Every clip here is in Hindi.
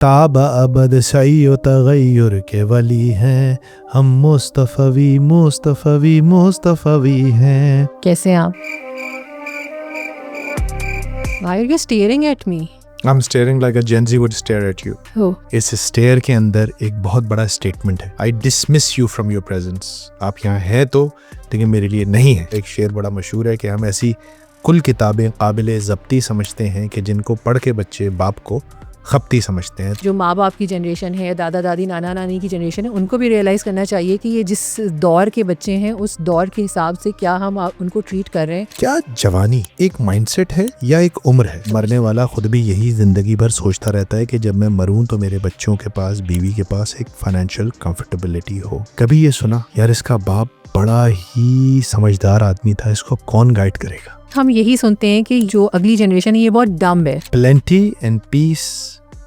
ताबा अबद सई व तगय्युर के वली हैं हम, मुस्तफ़वी मुस्तफ़वी मुस्तफ़वी हैं। कैसे आप? Why are you staring at me? I'm staring like a Gen Z would stare at you. Oh, इस स्टेयर के अंदर एक बहुत बड़ा स्टेटमेंट है, I dismiss you from your presence. आप यहाँ हैं तो, लेकिन मेरे लिए नहीं है। एक शेर बड़ा मशहूर है कि हम ऐसी कुल किताबें काबिल ज़ब्ती समझते हैं कि जिनको पढ़ के बच्चे बाप को खपती समझते हैं। जो माँ बाप की जनरेशन है, दादा दादी नाना नानी की जनरेशन है, उनको भी रियलाइज़ करना चाहिए कि ये जिस दौर के बच्चे हैं उस दौर के हिसाब से क्या हम उनको ट्रीट कर रहे हैं। क्या जवानी एक माइंडसेट है या एक उम्र है? मरने वाला खुद भी यही जिंदगी भर सोचता रहता है कि जब मैं मरूं तो मेरे बच्चों के पास, बीवी के पास एक फाइनेंशियल कंफर्टेबिलिटी हो। कभी ये सुना यार इसका बाप बड़ा ही समझदार आदमी था, इसको कौन गाइड करेगा? हम यही सुनते हैं कि जो अगली जनरेशन है ये बहुत डम्ब है। Plenty and peace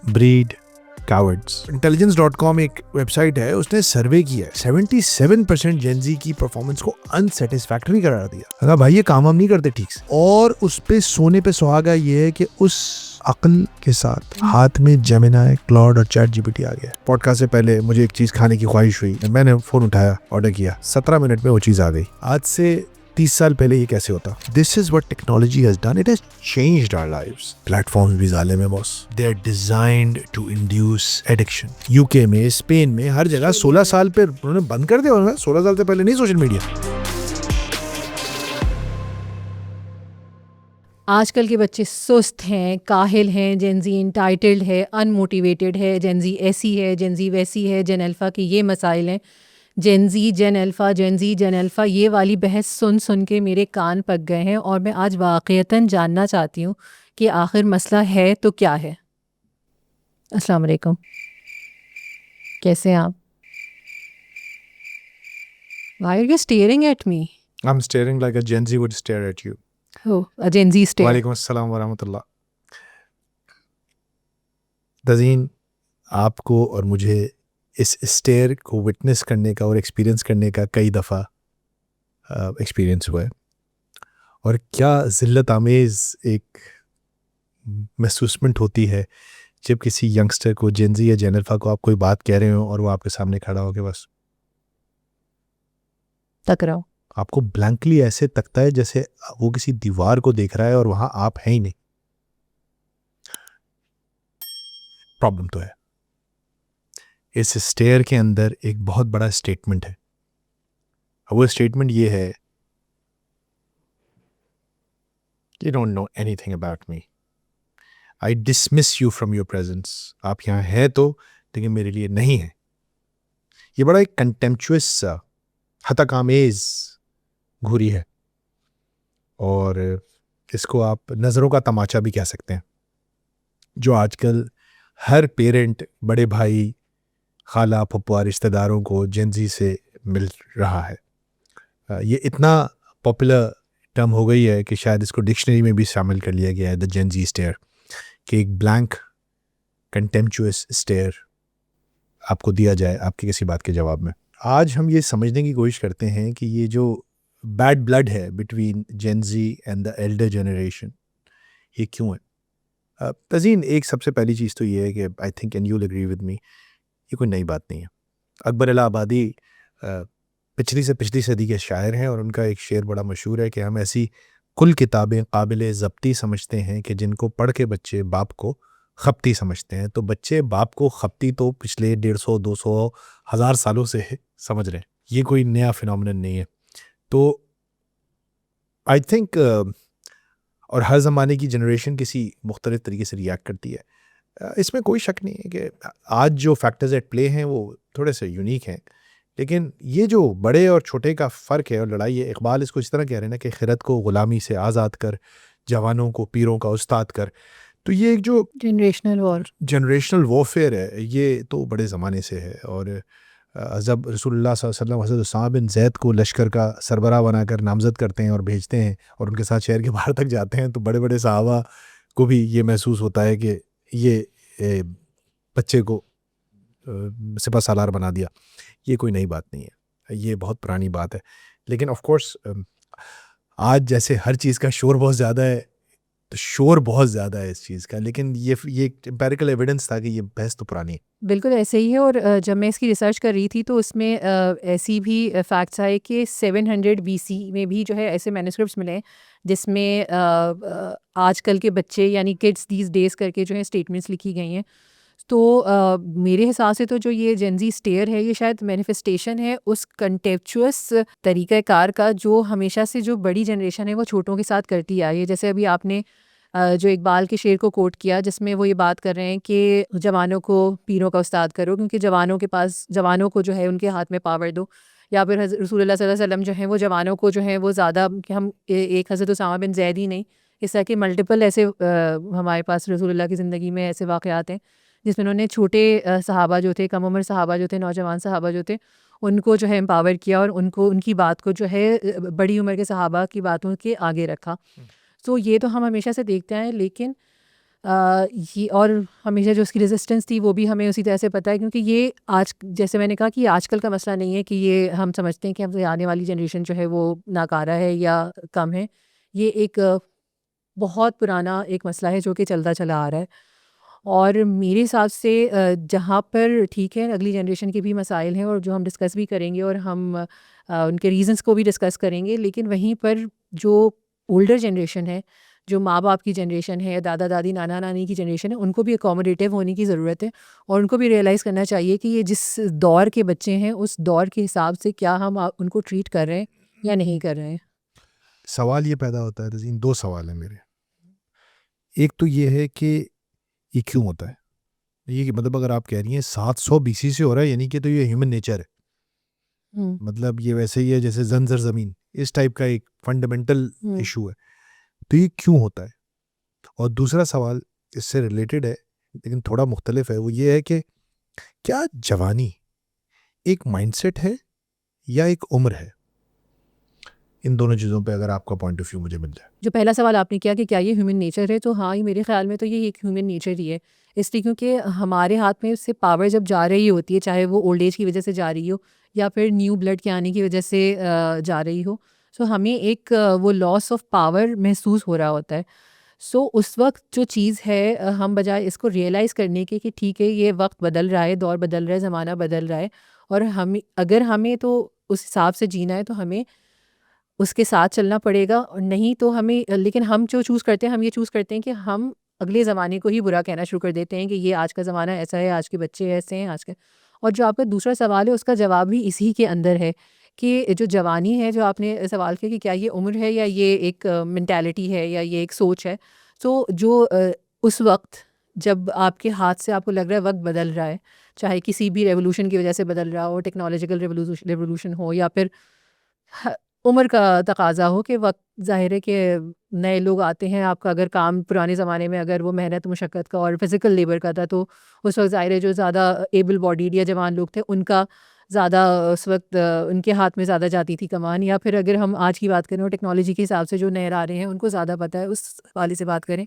breed cowards. Intelligence.com एक वेबसाइट है, उसने सर्वे किया है, 77% जेनजी की परफॉर्मेंस को अनसेटिस्फैक्टरी करार दिया। अगर भाई ये काम हम नहीं करते ठीक से, और उस पे सोने पे सुहागा ये है कि उस अक्ल के साथ हाथ में जेमिनी, क्लॉड और चैट जीपीटी आ गया। पॉडकास्ट से पहले मुझे एक चीज खाने की ख्वाहिश हुई, मैंने फोन उठाया, ऑर्डर किया, 17 मिनट में वो चीज आ गई। आज से 30 साल पहले ये कैसे होता? This is what technology has done, it has changed our lives. Platforms भी जालिम है boss, they are designed to induce addiction. UK में, स्पेन में, हर जगह 16 साल पे उन्होंने बंद कर दिया। 16 साल से पहले नहीं सोशल मीडिया। आजकल के बच्चे सुस्त हैं, काहिल हैं, जेनजी इंटाइटल्ड है, अनमोटिवेटेड है, जेनजी ऐसी है, जेनजी वैसी है, जेन अल्फा के ये मसाइल हैं। जेनजी, जेन अल्फा, जेनजी, जेन अल्फा, ये वाली बहस सुन सुन के मेरे कान पक गए हैं और मैं आज वाक़ईतन जानना चाहती हूँ कि आखिर मसला है तो क्या है। अस्सलाम वालेकुम, कैसे हैं आप? Why are you staring at me? I'm staring like a Gen Z would stare at you. Oh, a Gen Z stare. वालेकुम अस्सलाम व रहमतुल्लाह। तज़ीन, आपको और मुझे इस स्टेयर को विटनेस करने का और एक्सपीरियंस करने का कई दफ़ा एक्सपीरियंस हुआ है, और क्या ज़िल्लत आमेज़ एक महसूसमेंट होती है जब किसी यंगस्टर को, जेनजी या जेन अल्फा को, आप कोई बात कह रहे हो और वो आपके सामने खड़ा हो के बस टकराओ। आपको ब्लैंकली ऐसे तकता है जैसे वो किसी दीवार को देख रहा है और वहाँ आप हैं ही नहीं। प्रॉब्लम तो है, इस स्टेयर के अंदर एक बहुत बड़ा स्टेटमेंट है। वो स्टेटमेंट ये है, you don't know anything about me, I dismiss you from your presence. आप यहाँ हैं तो, लेकिन मेरे लिए नहीं है। ये बड़ा एक कंटेम्पचुअस, हतकामेज घुरी है, और इसको आप नज़रों का तमाचा भी कह सकते हैं, जो आजकल हर पेरेंट, बड़े भाई, खाला, फुप्पा, रिश्तेदारों को जेनजी से मिल रहा है। ये इतना पॉपुलर टर्म हो गई है कि शायद इसको डिक्शनरी में भी शामिल कर लिया गया है, द जेनजी स्टेयर, कि एक ब्लैंक कंटेम्पचुअस स्टेयर आपको दिया जाए आपकी किसी बात के जवाब में। आज हम ये समझने की कोशिश करते हैं कि ये जो बैड ब्लड है between Gen Z and the Elder generation, ये क्यों है? तज़ीन, एक सबसे पहली चीज़ तो ये है कि I think and you'll agree with me, ये कोई नई बात नहीं है। अकबर इलाहाबादी पिछली से पिछली सदी के शायर हैं, और उनका एक शेर बड़ा मशहूर है कि हम ऐसी कुल किताबें काबिल ज़ब्ती समझते हैं कि जिनको पढ़ के बच्चे बाप को खपती समझते हैं। तो बच्चे बाप को खपती तो पिछले 150, 200, 1000 सालों से समझ रहे हैं, ये कोई नया फिनोमिनन नहीं है। तो आई थिंक, और हर ज़माने की जनरेशन किसी मुख्तलिफ तरीके से रिएक्ट करती है, इसमें कोई शक नहीं है कि आज जो फैक्टर्स एट प्ले हैं वो थोड़े से यूनिक हैं, लेकिन ये जो बड़े और छोटे का फ़र्क है और लड़ाई है, इकबाल इसको इस तरह कह रहे हैं ना कि खिरत को ग़ुलामी से आज़ाद कर, जवानों को पीरों का उस्ताद कर। तो ये एक जो जनरेशनल वॉरफेयर है, ये तो बड़े ज़माने से है। और जब रसूलुल्लाह सल्लल्लाहु अलैहि वसल्लम हज़रत उसामा बिन ज़ैद को लश्कर का सरबराह बनाकर नामज़द करते हैं और भेजते हैं और उनके साथ शहर के बाहर तक जाते हैं, तो बड़े बड़े सहाबा को भी ये महसूस होता है कि ये बच्चे को सिपह सालार बना दिया। ये कोई नई बात नहीं है, ये बहुत पुरानी बात है। लेकिन ऑफ कोर्स आज जैसे हर चीज़ का शोर बहुत ज़्यादा है, तो शोर बहुत ज़्यादा है इस चीज़ का, लेकिन ये एम्पेरिकल एविडेंस था कि ये बहस तो पुरानी है। बिल्कुल ऐसे ही है। और जब मैं इसकी रिसर्च कर रही थी तो उसमें ऐसी भी फैक्ट्स आए कि 700 BC में भी जो है ऐसे मैन्युस्क्रिप्ट्स मिले हैं जिसमें आजकल के बच्चे यानी किड्स दीज डेज करके जो है स्टेटमेंट्स लिखी गई हैं। तो मेरे हिसाब से तो जो ये जेनजी स्टेयर है ये शायद मैनिफेस्टेशन है उस कंटेम्पचुअस तरीक़ाकार का जो हमेशा से जो बड़ी जनरेशन है वो छोटों के साथ करती आई है। जैसे अभी आपने जो इकबाल के शेर को कोट किया जिसमें वो ये बात कर रहे हैं कि जवानों को पीरों का उस्ताद करो, क्योंकि जवानों को जो है उनके हाथ में पावर दो। या फिर रसूलुल्लाह सल्लल्लाहु अलैहि वसल्लम जो हैं वो जवानों को जो है वो ज़्यादा कि हम एक हज़रत उसामा बिन ज़ैद ही नहीं, इस तरह के मल्टीपल ऐसे हमारे पास रसूलुल्लाह की ज़िंदगी में ऐसे वाक़यात हैं जिसमें उन्होंने छोटे सहाबा जो थे, कम उम्र सहाबा जो थे, नौजवान सहाबा जो थे, उनको जो है एम्पावर किया और उनको उनकी बात को जो है बड़ी उम्र के सहाबा की बातों के आगे रखा। तो ये तो हम हमेशा से देखते आए, लेकिन ये और हमेशा जो उसकी रेजिस्टेंस थी वो भी हमें उसी तरह से पता है, क्योंकि ये आज जैसे मैंने कहा कि ये आजकल का मसला नहीं है कि ये हम समझते हैं कि हमसे आने वाली जनरेशन जो है वो नाकारा है या कम है। ये एक बहुत पुराना एक मसला है जो कि चलता चला आ रहा है। और मेरे हिसाब से जहाँ पर ठीक है अगली जनरेशन के भी मसाइल हैं और जो हम डिस्कस भी करेंगे और हम उनके रीज़न्स को भी डिस्कस करेंगे, लेकिन वहीं पर जो ओल्डर जनरेशन है, जो माँ बाप की जनरेशन है, दादा दादी नाना नानी की जनरेशन है, उनको भी अकोमोडेटिव होने की ज़रूरत है और उनको भी रियलाइज़ करना चाहिए कि ये जिस दौर के बच्चे हैं उस दौर के हिसाब से क्या हम उनको ट्रीट कर रहे हैं या नहीं कर रहे हैं। सवाल ये पैदा होता है तज़ीन, 2 सवाल हैं मेरे। एक तो ये है कि ये क्यों होता है? ये कि मतलब अगर आप कह रही हैं 700 BC से हो रहा है, यानी कि तो ये ह्यूमन नेचर है। हुँ, मतलब ये वैसे ही है जैसे ज़ंजर ज़मीन, इस टाइप का एक फंडामेंटल हुँ, इश्यू है। तो ये क्यों होता है? और दूसरा सवाल इससे रिलेटेड है, लेकिन थोड़ा मुख्तलिफ है, वो ये है कि क्या जवानी एक माइंडसेट है या एक उम्र है? इन दोनों चीज़ों पे अगर आपका पॉइंट ऑफ व्यू मुझे मिल जाए। जो पहला सवाल आपने किया कि क्या ये ह्यूमन नेचर है, तो हाँ, ये मेरे ख़्याल में तो ये एक ह्यूमन नेचर ही है। इसलिए क्योंकि हमारे हाथ में उससे पावर जब जा रही होती है, चाहे वो ओल्ड एज की वज़ह से जा रही हो या फिर न्यू ब्लड के आने की वज़ह से जा रही हो, सो हमें एक वो लॉस ऑफ पावर महसूस हो रहा होता है। सो उस वक़्त जो चीज़ है हम बजाय इसको रियलाइज़ करने के कि ठीक है, ये वक़्त बदल रहा है, दौर बदल रहा है, ज़माना बदल रहा है और हमें तो उस हिसाब से जीना है, तो हमें उसके साथ चलना पड़ेगा और नहीं तो हमें लेकिन हम जो चूज़ करते हैं, हम ये चूज़ करते हैं कि हम अगले ज़माने को ही बुरा कहना शुरू कर देते हैं कि ये आज का ज़माना ऐसा है, आज के बच्चे ऐसे हैं, आज के। और जो आपका दूसरा सवाल है, उसका जवाब भी इसी के अंदर है कि जो जवानी है, जो आपने सवाल किया कि क्या ये उम्र है या ये एक मेंटालिटी है या ये एक सोच है। तो जो उस वक़्त जब आपके हाथ से आपको लग रहा है वक़्त बदल रहा है, चाहे किसी भी रेवोल्यूशन की वज़ह से बदल रहा हो, टेक्नोलॉजिकल रेवोल्यूशन हो या फिर ह उम्र का तकाज़ा हो कि वक़्त ज़ाहिर है कि नए लोग आते हैं, आपका अगर काम पुराने ज़माने में अगर वो मेहनत मुशक्क़त का और फ़िज़िकल लेबर का था, तो उस वक़्त ज़ाहिर है जो ज़्यादा एबल बॉडीड या जवान लोग थे, उनका ज़्यादा उस वक़्त उनके हाथ में ज़्यादा जाती थी कमान। या फिर अगर हम आज की बात करें और टेक्नोलॉजी के हिसाब से जो नए आ रहे हैं, उनको ज़्यादा पता है, उस हवाले से बात करें।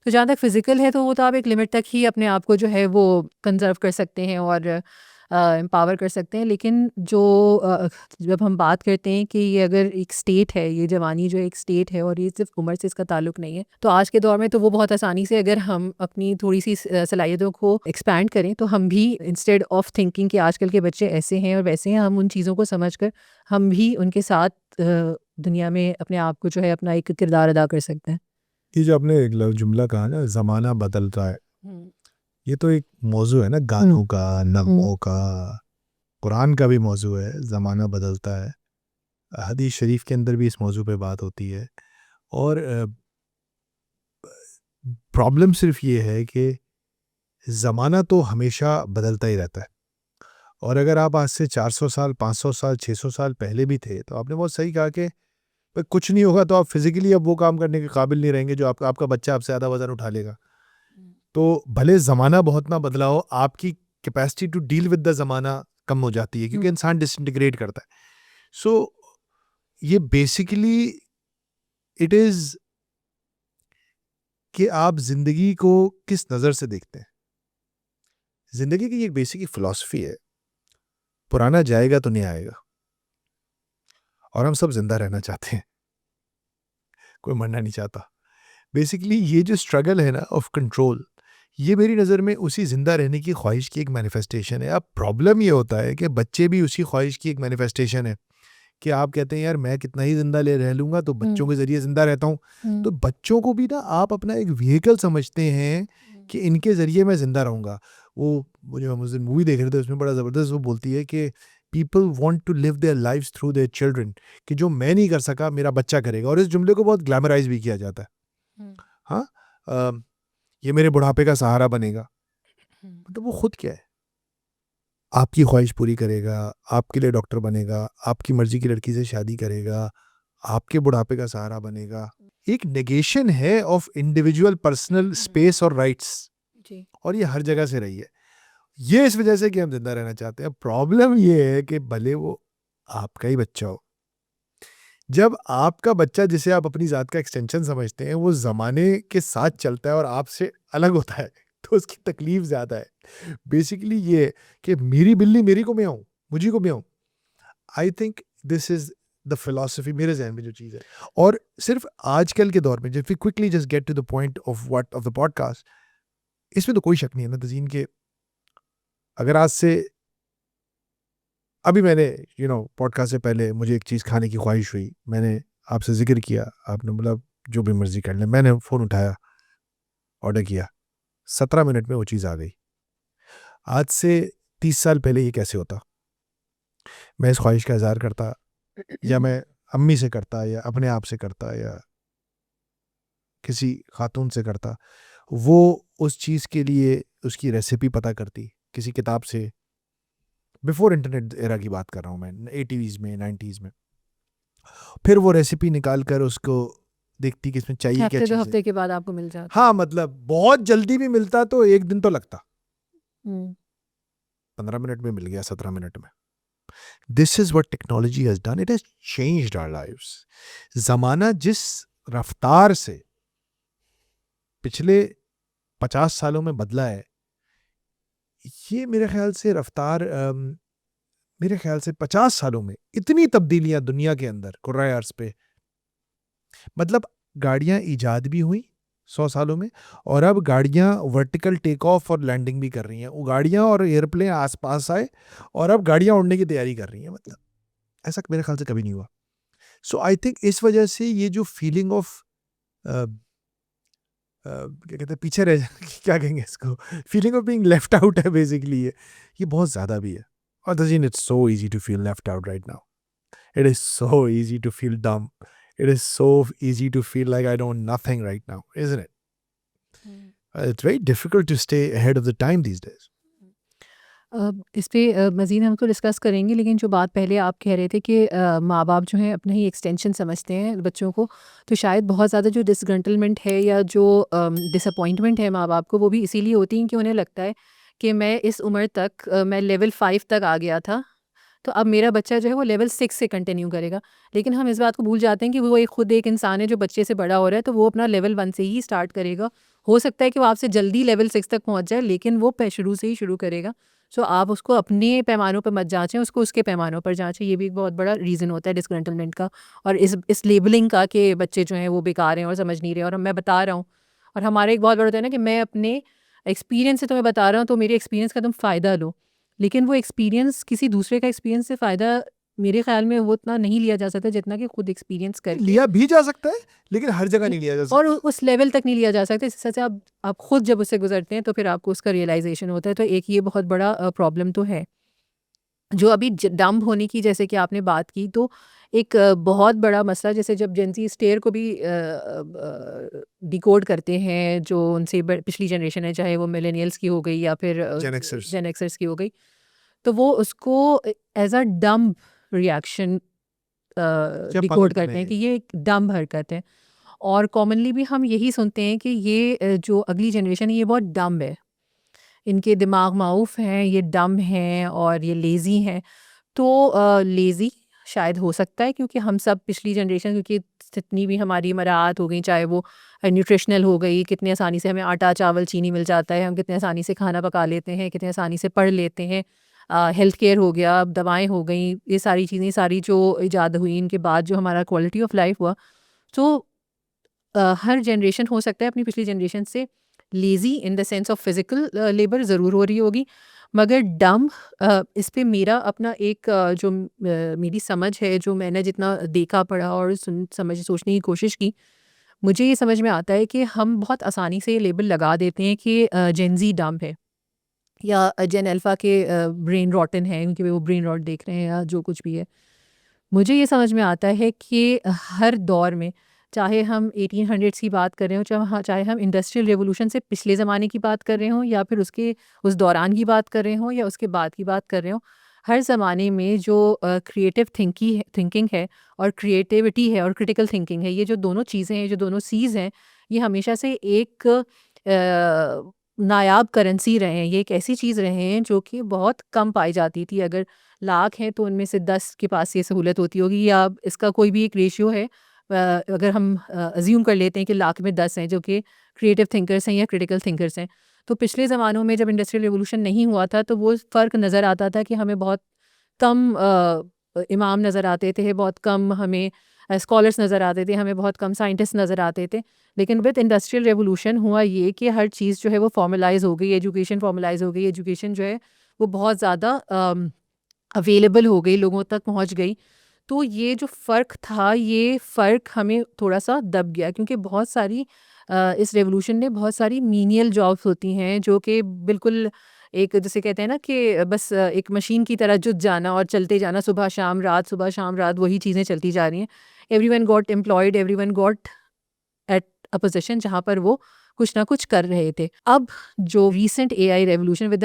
तो जहाँ तक फ़िज़िकल है, तो वो तो आप एक लिमिट तक ही अपने आप को जो है वो कंज़र्व कर सकते हैं और एम्पावर कर सकते हैं। लेकिन जो जब हम बात करते हैं कि ये अगर एक स्टेट है, ये जवानी जो एक स्टेट है और ये सिर्फ़ उम्र से इसका ताल्लुक नहीं है, तो आज के दौर में तो वो बहुत आसानी से अगर हम अपनी थोड़ी-सी सलाहियतों को एक्सपैंड करें, तो हम भी इंस्टेड ऑफ थिंकिंग कि आजकल के बच्चे ऐसे हैं और वैसे हैं, हम उन चीज़ों को समझकर हम भी उनके साथ दुनिया में अपने आप को जो है अपना एक किरदार अदा कर सकते हैं। ये जो आपने एक जुमला कहा ना, ज़माना बदल रहा है, हुँ। ये तो एक मौजू है ना, हुँ, गानों का, हुँ। नग़्मों का, कुरान का भी मौजू है, ज़माना बदलता है। हदीस शरीफ के अंदर भी इस मौजू पे बात होती है। और प्रॉब्लम सिर्फ़ ये है कि ज़माना तो हमेशा बदलता ही रहता है। और अगर आप आज से 400 साल, 500 साल, 600 साल पहले भी थे, तो आपने बहुत सही कहा कि भाई कुछ नहीं होगा तो आप फिज़िकली अब वो काम करने के काबिल नहीं रहेंगे जो आपका बच्चा आपसे ज़्यादा वज़न उठा लेगा। तो भले ज़माना बहुत ना बदला हो, आपकी capacity to deal with the ज़माना कम हो जाती है, क्योंकि हुँ। इंसान डिसइंटीग्रेट करता है। सो ये बेसिकली इट इज़ कि आप ज़िंदगी को किस नज़र से देखते हैं। ज़िंदगी की एक बेसिक फ़िलॉसफ़ी है, पुराना जाएगा तो नहीं आएगा, और हम सब ज़िंदा रहना चाहते हैं, कोई मरना नहीं चाहता। बेसिकली ये जो स्ट्रगल है ना ऑफ कंट्रोल, ये मेरी नज़र में उसी ज़िंदा रहने की ख्वाहिश की एक मैनिफेस्टेशन है। अब प्रॉब्लम ये होता है कि बच्चे भी उसी ख्वाहिश की एक मैनिफेस्टेशन है कि आप कहते हैं यार मैं कितना ही ज़िंदा ले रह लूँगा तो बच्चों के ज़रिए ज़िंदा रहता हूँ। तो बच्चों को भी ना आप अपना एक व्हीकल समझते हैं कि इनके ज़रिए मैं ज़िंदा रहूँगा। वो जो हम उस दिन मूवी देख रहे थे उसमें बड़ा ज़बरदस्त वो बोलती है कि people want to live their lives through their children, कि जो मैं नहीं कर सका मेरा बच्चा करेगा, और इस जुमले को बहुत ग्लैमराइज भी किया जाता है। हाँ, ये मेरे बुढ़ापे का सहारा बनेगा। मतलब वो खुद क्या है? आपकी ख्वाहिश पूरी करेगा, आपके लिए डॉक्टर बनेगा, आपकी मर्जी की लड़की से शादी करेगा, आपके बुढ़ापे का सहारा बनेगा। एक नेगेशन है ऑफ इंडिविजुअल पर्सनल स्पेस और राइट्स, जी। और ये हर जगह से रही है। ये इस वजह से कि हम जिंदा रहना चाहते हैं। प्रॉब्लम ये है कि भले वो आपका ही बच्चा हो, जब आपका बच्चा जिसे आप अपनी ज़ात का एक्सटेंशन समझते हैं वो ज़माने के साथ चलता है और आपसे अलग होता है, तो उसकी तकलीफ ज़्यादा है। बेसिकली ये है कि मेरी बिल्ली मेरी को म्याऊं, मुझी को म्याऊं। I think this is the philosophy मेरे जहन में जो चीज़ है। और सिर्फ आजकल के दौर में, जब we quickly just get to the point of what of the podcast, इसमें तो कोई शक नहीं है ना तज़ीन के अगर आज से अभी मैंने पॉडकास्ट से पहले मुझे एक चीज़ खाने की ख्वाहिश हुई, मैंने आपसे जिक्र किया, आपने बोला जो भी मर्जी कर ले, मैंने फ़ोन उठाया, ऑर्डर किया, 17 मिनट में वो चीज़ आ गई। आज से 30 साल पहले ये कैसे होता? मैं इस ख्वाहिश का इजहार करता, या मैं अम्मी से करता, या अपने आप से करता, या किसी खातून से करता, वो उस चीज़ के लिए उसकी रेसिपी पता करती किसी किताब से। बिफोर इंटरनेट एरा की बात कर रहा हूँ मैं, 80s में 90s में। फिर वो रेसिपी निकाल कर उसको देखती कि इसमें चाहिए क्या हफ्ते 2 चीज़ है। हफ्ते के बाद आपको मिल जाता। हाँ, मतलब बहुत जल्दी भी मिलता तो एक दिन तो लगता, हुँ। 15 मिनट में मिल गया, 17 मिनट में। This is what technology has done, it has changed our lives. ज़माना जिस रफ्तार से पिछले 50 सालों में बदला है, ये मेरे ख्याल से रफ्तार मेरे ख्याल से 50 सालों में इतनी तब्दीलियां दुनिया के अंदर कुर्राए अर्ज पे, मतलब गाड़ियां ईजाद भी हुई 100 सालों में, और अब गाड़ियां वर्टिकल टेक ऑफ और लैंडिंग भी कर रही हैं। वो गाड़ियां और एयरप्लेन आसपास आए और अब गाड़ियां उड़ने की तैयारी कर रही हैं। मतलब ऐसा मेरे ख्याल से कभी नहीं हुआ। सो आई थिंक इस वजह से ये जो फीलिंग ऑफ क्या कहते हैं, पीछे रह क्या कहेंगे इसको, feeling of being left out है बेसिकली, ये बहुत ज़्यादा भी है। और दजीन, it's so easy to feel left out right now. It is so easy to feel dumb. It is so easy to feel like I know nothing right now, isn't it? It's very difficult to stay ahead of the time these days. इस पे मज़ीद हम तो डिस्कस करेंगे, लेकिन जो बात पहले आप कह रहे थे कि माँ-बाप जो हैं अपना ही एक्सटेंशन समझते हैं बच्चों को, तो शायद बहुत ज़्यादा जो डिसग्रंटलमेंट है या जो डिसअपॉइंटमेंट है माँ-बाप को, वो भी इसीलिए होती है कि उन्हें लगता है कि मैं इस उम्र तक मैं लेवल 5 तक आ गया था, तो अब मेरा बच्चा जो है वो लेवल 6 से कंटिन्यू करेगा। लेकिन हम इस बात को भूल जाते हैं कि वो एक खुद एक इंसान है जो बच्चे से बड़ा हो रहा है, तो वो अपना लेवल 1 से ही स्टार्ट करेगा। हो सकता है कि वो आपसे जल्दी लेवल 6 तक पहुँच जाए, लेकिन वो शुरू से ही शुरू करेगा। सो आप उसको अपने पैमानों पर मत जाँचें, उसको उसके पैमानों पर जाँचें। ये भी एक बहुत बड़ा रीज़न होता है डिस्ग्रंटलमेंट का, और इस लेबलिंग का कि बच्चे जो हैं वो बेकार हैं और समझ नहीं रहे, और मैं बता रहा हूँ। और हमारा एक बहुत बड़ा होता है ना कि मैं अपने एक्सपीरियंस से तुम्हें बता रहा हूँ, तो मेरे एक्सपीरियंस का तुम फ़ायदा लो। लेकिन वो एक्सपीरियंस किसी दूसरे का एक्सपीरियंस से फ़ायदा मेरे ख़्याल में वो इतना नहीं लिया जा सकता जितना कि खुद एक्सपीरियंस करके। लिया भी जा सकता है, लेकिन हर जगह नहीं लिया जा और सकता। उस लेवल तक नहीं लिया जा सकता। इस वजह से आप खुद जब उससे गुजरते हैं तो फिर आपको उसका रियलाइजेशन होता है। तो एक ये बहुत बड़ा प्रॉब्लम तो है। जो अभी डंब होने की जैसे कि आपने बात की, तो एक बहुत बड़ा मसला, जैसे जब जेनजी स्टेयर को भी डिकोड करते हैं, जो उनसे पिछली जनरेशन है, चाहे वो मिलेनियल्स की हो गई या फिर जेन एक्सर्स। जेन एक्सर्स की हो गई, तो वो उसको एज अ डम्ब रिएक्शन क्या डिकोड पागलपन करते है हैं ये? कि ये एक डम्ब हरकत है। और कॉमनली भी हम यही सुनते हैं कि ये जो अगली जनरेशन है ये बहुत डम्ब है, इनके दिमाग माऊफ हैं, ये डम्ब हैं और ये लेज़ी हैं। तो लेज़ी शायद हो सकता है क्योंकि हम सब पिछली जनरेशन, क्योंकि जितनी भी हमारी मराहत हो गई, चाहे वो न्यूट्रिशनल हो गई, कितनी आसानी से हमें आटा चावल चीनी मिल जाता है, हम कितने आसानी से खाना पका लेते हैं, कितने आसानी से पढ़ लेते हैं, हेल्थ केयर हो गया, दवाएं हो गई, ये सारी चीज़ें सारी जो ईजाद हुई इनके बाद जो हमारा क्वालिटी ऑफ लाइफ हुआ, तो हर जनरेशन हो सकता है अपनी पिछली जनरेशन से lazy in the sense of physical labour ज़रूर हो रही होगी, मगर डम्ब इस पे मेरा अपना एक मेरी समझ है, जो मैंने जितना देखा पढ़ा और सोचने की कोशिश की, मुझे ये समझ में आता है कि हम बहुत आसानी से ये लेबल लगा देते हैं कि जेन ज़ी डम्ब है या जेन अल्फ़ा के ब्रेन रॉटन है क्योंकि वो ब्रेन रॉट देख रहे हैं या जो कुछ भी है। मुझे ये समझ में आता है कि हर दौर में, चाहे हम 1800s की बात कर रहे हों, चाहे हम इंडस्ट्रियल रेवोल्यूशन से पिछले ज़माने की बात कर रहे हों या फिर उसके उस दौरान की बात कर रहे हों या उसके बाद की बात कर रहे हों, हर ज़माने में जो क्रिएटिव थिंकिंग है और क्रिएटिविटी है और क्रिटिकल थिंकिंग है, ये जो दोनों चीज़ें हैं, जो दोनों सीज़ हैं, ये हमेशा से एक नायाब करेंसी रहे हैं। ये एक ऐसी चीज़ रहे हैं जो कि बहुत कम पाई जाती थी। अगर लाख हैं तो उनमें से 10 के पास ये सहूलत होती होगी, या इसका कोई भी एक रेशियो है। अगर हम अज्यूम कर लेते हैं कि लाख में 10 हैं जो कि क्रिएटिव थिंकर्स हैं या क्रिटिकल थिंकर्स हैं, तो पिछले ज़मानों में जब इंडस्ट्रियल रिवॉल्यूशन नहीं हुआ था तो वो फ़र्क नज़र आता था कि हमें बहुत कम इमाम नज़र आते थे, बहुत कम हमें स्कॉलर्स नज़र आते थे, हमें बहुत कम साइंटिस्ट नज़र आते थे। लेकिन विद इंडस्ट्रियल रेवोल्यूशन हुआ ये कि हर चीज़ जो है वो फॉर्मलाइज़ हो गई, एजुकेशन फॉर्मलाइज़ हो गई, एजुकेशन जो है वो बहुत ज़्यादा अवेलेबल हो गई, लोगों तक पहुंच गई। तो ये जो फ़र्क था, ये फ़र्क हमें थोड़ा-सा दब गया, क्योंकि बहुत सारी इस रेवोल्यूशन ने बहुत सारी मीनियल जॉब्स होती हैं जो कि बिल्कुल एक, जिसे कहते हैं ना कि बस एक मशीन की तरह जुत जाना और चलते जाना, सुबह शाम रात वही चीज़ें चलती जा रही हैं। Everyone got employed, everyone got at a position जहाँ पर वो कुछ ना कुछ कर रहे थे। अब जो रीसेंट एआई रेवोल्यूशन विद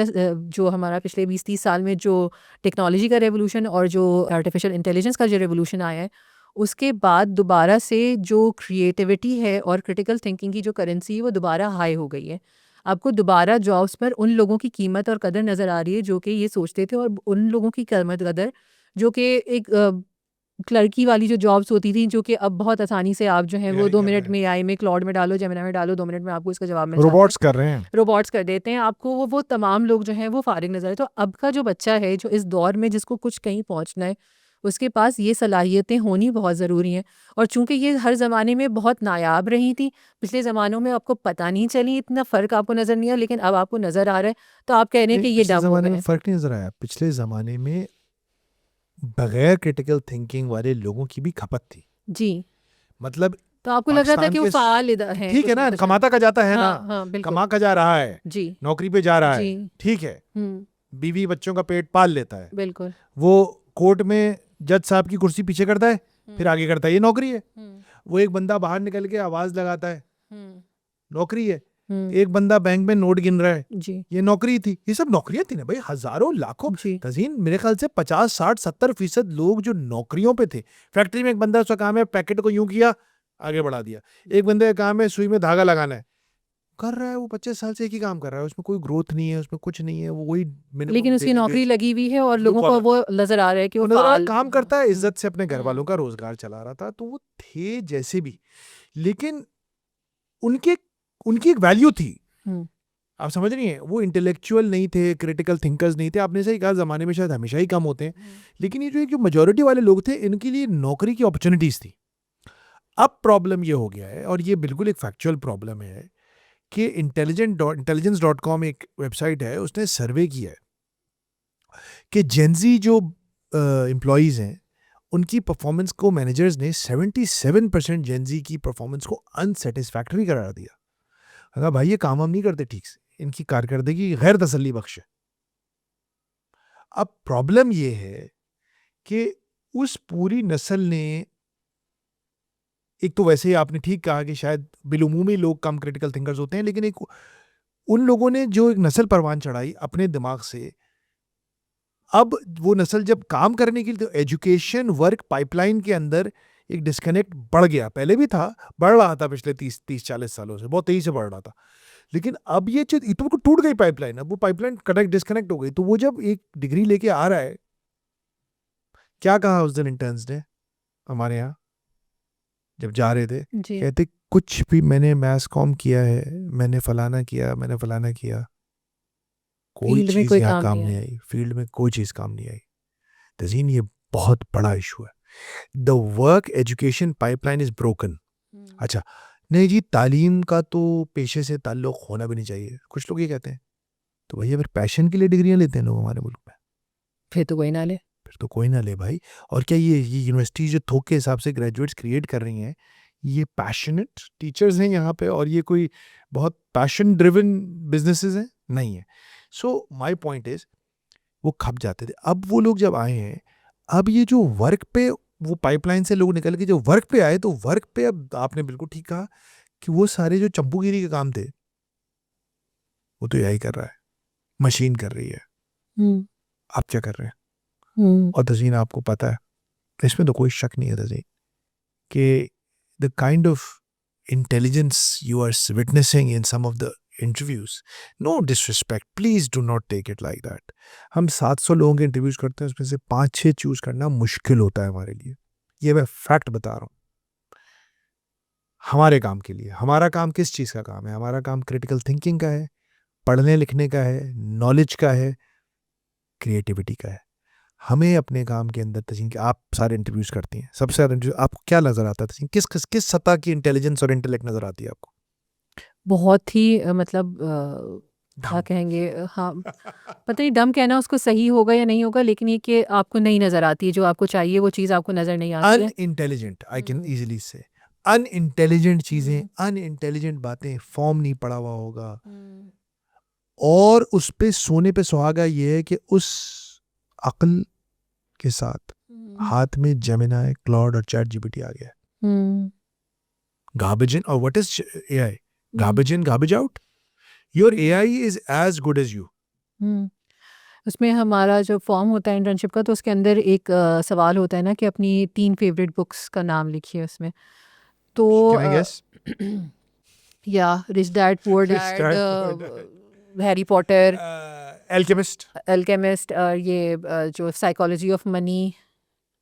जो हमारा पिछले 20-30 साल में जो टेक्नोलॉजी का रेवोल्यूशन और जो आर्टिफिशियल इंटेलिजेंस का जो रेवोल्यूशन आया है, उसके बाद दोबारा से जो क्रिएटिविटी है और क्रिटिकल थिंकिंग की जो करेंसी है वो दोबारा हाई हो गई है। आपको दोबारा जॉब्स पर उन लोगों की कीमत और कदर नज़र आ रही है जो कि ये सोचते थे, और उन लोगों की कीमत कदर जो कि एक क्लर्की वाली जो जॉब्स होती थी, जो कि अब बहुत आसानी से आप जो हैं वो AI 2 कर रहे मिनट हैं, में एआई में, क्लाउड में डालो, जेमिनी में डालो, 2 मिनट में आपको इसका जवाब मिल जाता है। रोबोट्स कर रहे हैं। रोबोट्स कर देते हैं आपको, वो तमाम लोग जो हैं वो फारिग नज़र आए। तो अब का जो बच्चा है जो इस दौर में जिसको कुछ कहीं पहुंचना है, उसके पास ये सलाहियतें होनी बहुत ज़रूरी हैं। और चूंकि ये हर ज़माने में बहुत नायाब रही थी, पिछले ज़मानों में आपको पता नहीं चली, इतना फ़र्क आपको नज़र नहीं आया, लेकिन अब आपको नज़र आ रहा है, तो आप कह रहे हैं नहीं, कि ये पिछले डम हो ज़माने गए में हैं। फ़र्क नहीं नज़र आया। पिछले ज़माने में बगैर क्रिटिकल थिंकिंग वाले लोगों की भी खपत थी। जी। मतलब तो आपको लग रहा था पाकिस्तान कि वो के फ़ाल इधर हैं ठीक है कुछ ना, कुछ में। कमाता का जाता है ना, हाँ, हाँ, बिल्कुल। कमा का जा रहा है, जी, नौकरी पे जा रहा जी। है, ठीक है, हुँ, बीवी बच्चों का पेट पाल लेता है, बिल्कुल। वो कोर्ट में जज साहब की कुर्सी पीछे करता है, फिर आगे करता है, ये नौकरी है। हुँ, वो एक बंदा बाहर निकल के आवाज लगाता है, हुँ, नौकरी है। हुँ, एक बंदा बैंक में नोट गिन रहा है, जी, ये नौकरी थी। ये सब नौकरियां थी ना भाई, हजारों लाखों। जी। तज़ीन मेरे ख्याल से 50-60-70% लोग जो नौकरियों पे थे। फैक्ट्री में एक बंदा, उसका काम है पैकेट को यूं किया, आगे बढ़ा दिया। एक बंदे का काम है सुई में धागा लगाना है, कर रहा है, वो 25 साल से एक ही काम कर रहा है, उसमें कोई ग्रोथ नहीं है, उसमें कुछ नहीं है, वो वही मिनिमम लेकिन उसकी नौकरी लगी हुई है और ब्लू लोगों को कॉलर, वो नज़र आ रहा है कि वो वो नजर आ रहा है, फ़ाल। काम करता है, इज्जत से अपने घर हुँ, वालों का रोजगार चला रहा था, तो वो थे जैसे भी। लेकिन उनके उनकी एक वैल्यू थी, हुँ, आप समझ रही हैं, वो इंटेलेक्चुअल नहीं थे, क्रिटिकल थिंकर्स नहीं थे। आपने सही कहा, ज़माने में शायद हमेशा ही कम होते हैं, लेकिन ये जो मेजोरिटी वाले लोग थे, इनके लिए नौकरी की अपॉर्चुनिटीज़ थी। अब प्रॉब्लम ये हो गया है, और ये बिल्कुल एक फैक्चुअल प्रॉब्लम है, कि intelligence.com एक वेबसाइट है, उसने सर्वे किया है कि जेनजी जो एम्प्लॉयज़ हैं, उनकी परफॉर्मेंस को मैनेजर्स ने 77% जेनजी की परफॉर्मेंस को अनसेटिस्फैक्टरी करार दिया। कहा भाई ये काम हम नहीं करते ठीक से, इनकी कारकर्दगी गैर तसल्ली बख्श है। अब प्रॉब्लम ये है कि उस पूरी नस्ल ने, एक तो वैसे ही आपने ठीक कहा कि शायद बिलुमूमी लोग कम क्रिटिकल थिंकर्स होते हैं, लेकिन एक उन लोगों ने जो एक नस्ल परवान चढ़ाई अपने दिमाग से, अब वो नस्ल जब काम करने के लिए, तो एजुकेशन वर्क पाइपलाइन के अंदर एक डिस्कनेक्ट बढ़ गया। पहले भी था, बढ़ रहा था पिछले 30-40 सालों से, बहुत तेजी से बढ़ रहा था, लेकिन अब ये चीज इतना को टूट गई पाइपलाइन, अब वो पाइपलाइन कनेक्ट डिस्कनेक्ट हो गई। तो वो जब एक डिग्री लेके आ रहा है, क्या कहा उस दिन इंटर्न्स ने हमारे यहाँ जब जा रहे थे, जी। कहते कुछ भी, मैंने मैस कॉम किया है, मैंने फलाना किया, मैंने फलाना किया, कोई फ़ील्ड में चीज कोई यहाँ काम काम नहीं नहीं आया। आई, फील्ड में कोई चीज काम नहीं आई। तज़ीन ये बहुत बड़ा इशू है। The work education pipeline is broken. हुँ, अच्छा, नहीं जी, तालीम का तो पेशे से ताल्लुक़ होना भी नहीं चाहिए, कुछ लोग ये कहते हैं। तो भैया फिर पैशन के लिए डिग्रियाँ लेते हैं लोग हमारे मुल्क में, फिर तो कोई ना ले। फिर तो कोई ना ले भाई। और क्या ये यूनिवर्सिटी जो थोक के हिसाब से ग्रेजुएट्स क्रिएट कर रही हैं, ये पैशनेट टीचर्स हैं यहाँ पे, और ये कोई बहुत पैशन ड्रिवन बिजनेसेस हैं? नहीं है। सो माय पॉइंट इज, वो खप जाते थे। अब वो लोग जब आए हैं, अब ये जो वर्क पे, वो पाइपलाइन से लोग निकल के जो वर्क पे आए, तो वर्क पे अब आपने बिल्कुल ठीक कहा कि वो सारे जो चंपूगिरी के काम थे वो तो यही कर रहा है, मशीन कर रही है। हम्म आप क्या कर रहे हैं? हम्म और तज़ीन आपको पता है, इसमें तो कोई शक नहीं है तज़ीन, कि the kind of intelligence you are witnessing in some of the interviews, no disrespect, please do not take it like that. हम 700 लोगों के इंटरव्यूज करते हैं, उसमें से 5-6 चूज करना मुश्किल होता है हमारे लिए। ये मैं फैक्ट बता रहा हूँ। हमारे काम के लिए, हमारा काम किस चीज़ का काम है? हमारा काम क्रिटिकल थिंकिंग का है, पढ़ने लिखने का है, नॉलेज का है, क्रिएटिविटी का है। हमें अपने काम के अंदर तज़ीन कि आप सारे इंटरव्यूज करती हैं, सबसे ज़्यादा इंटरव्यू आपको क्या नज़र आता है तज़ीन? किस सतह की इंटेलिजेंस और इंटेलेक्ट नज़र आती है आपको? बहुत ही मतलब क्या डम। कहेंगे, हाँ, पता नहीं डम कहना उसको सही होगा या नहीं होगा, लेकिन ये कि आपको नहीं नज़र आती है, जो आपको चाहिए वो चीज़ आपको नज़र नहीं आती है। अनइंटेलिजेंट, आई कैन इजीली से, अनइंटेलिजेंट चीज़ें, हम्म, अनइंटेलिजेंट बातें, फॉर्म नहीं पढ़ा हुआ होगा, हम्म, और उस पे सोने पे सुहागा ये है कि उस अक्ल के साथ हम्म, हाथ में जेमिनाई, क्लॉड और चैट जीपीटी आ गया है। हम्म, गार्बेज इन, और what is AI? Hmm, garbage in, garbage out. Your AI is as good as you. Hmm. उसमें हमारा जो फॉर्म होता है इंटर्नशिप का, तो उसके अंदर एक सवाल होता है ना कि अपनी 3 फेवरेट बुक्स का नाम लिखिए उसमें। तो कैन आई गेस? या rich dad poor dad, Harry Potter, alchemist. Alchemist, ये जो साइकोलॉजी ऑफ मनी।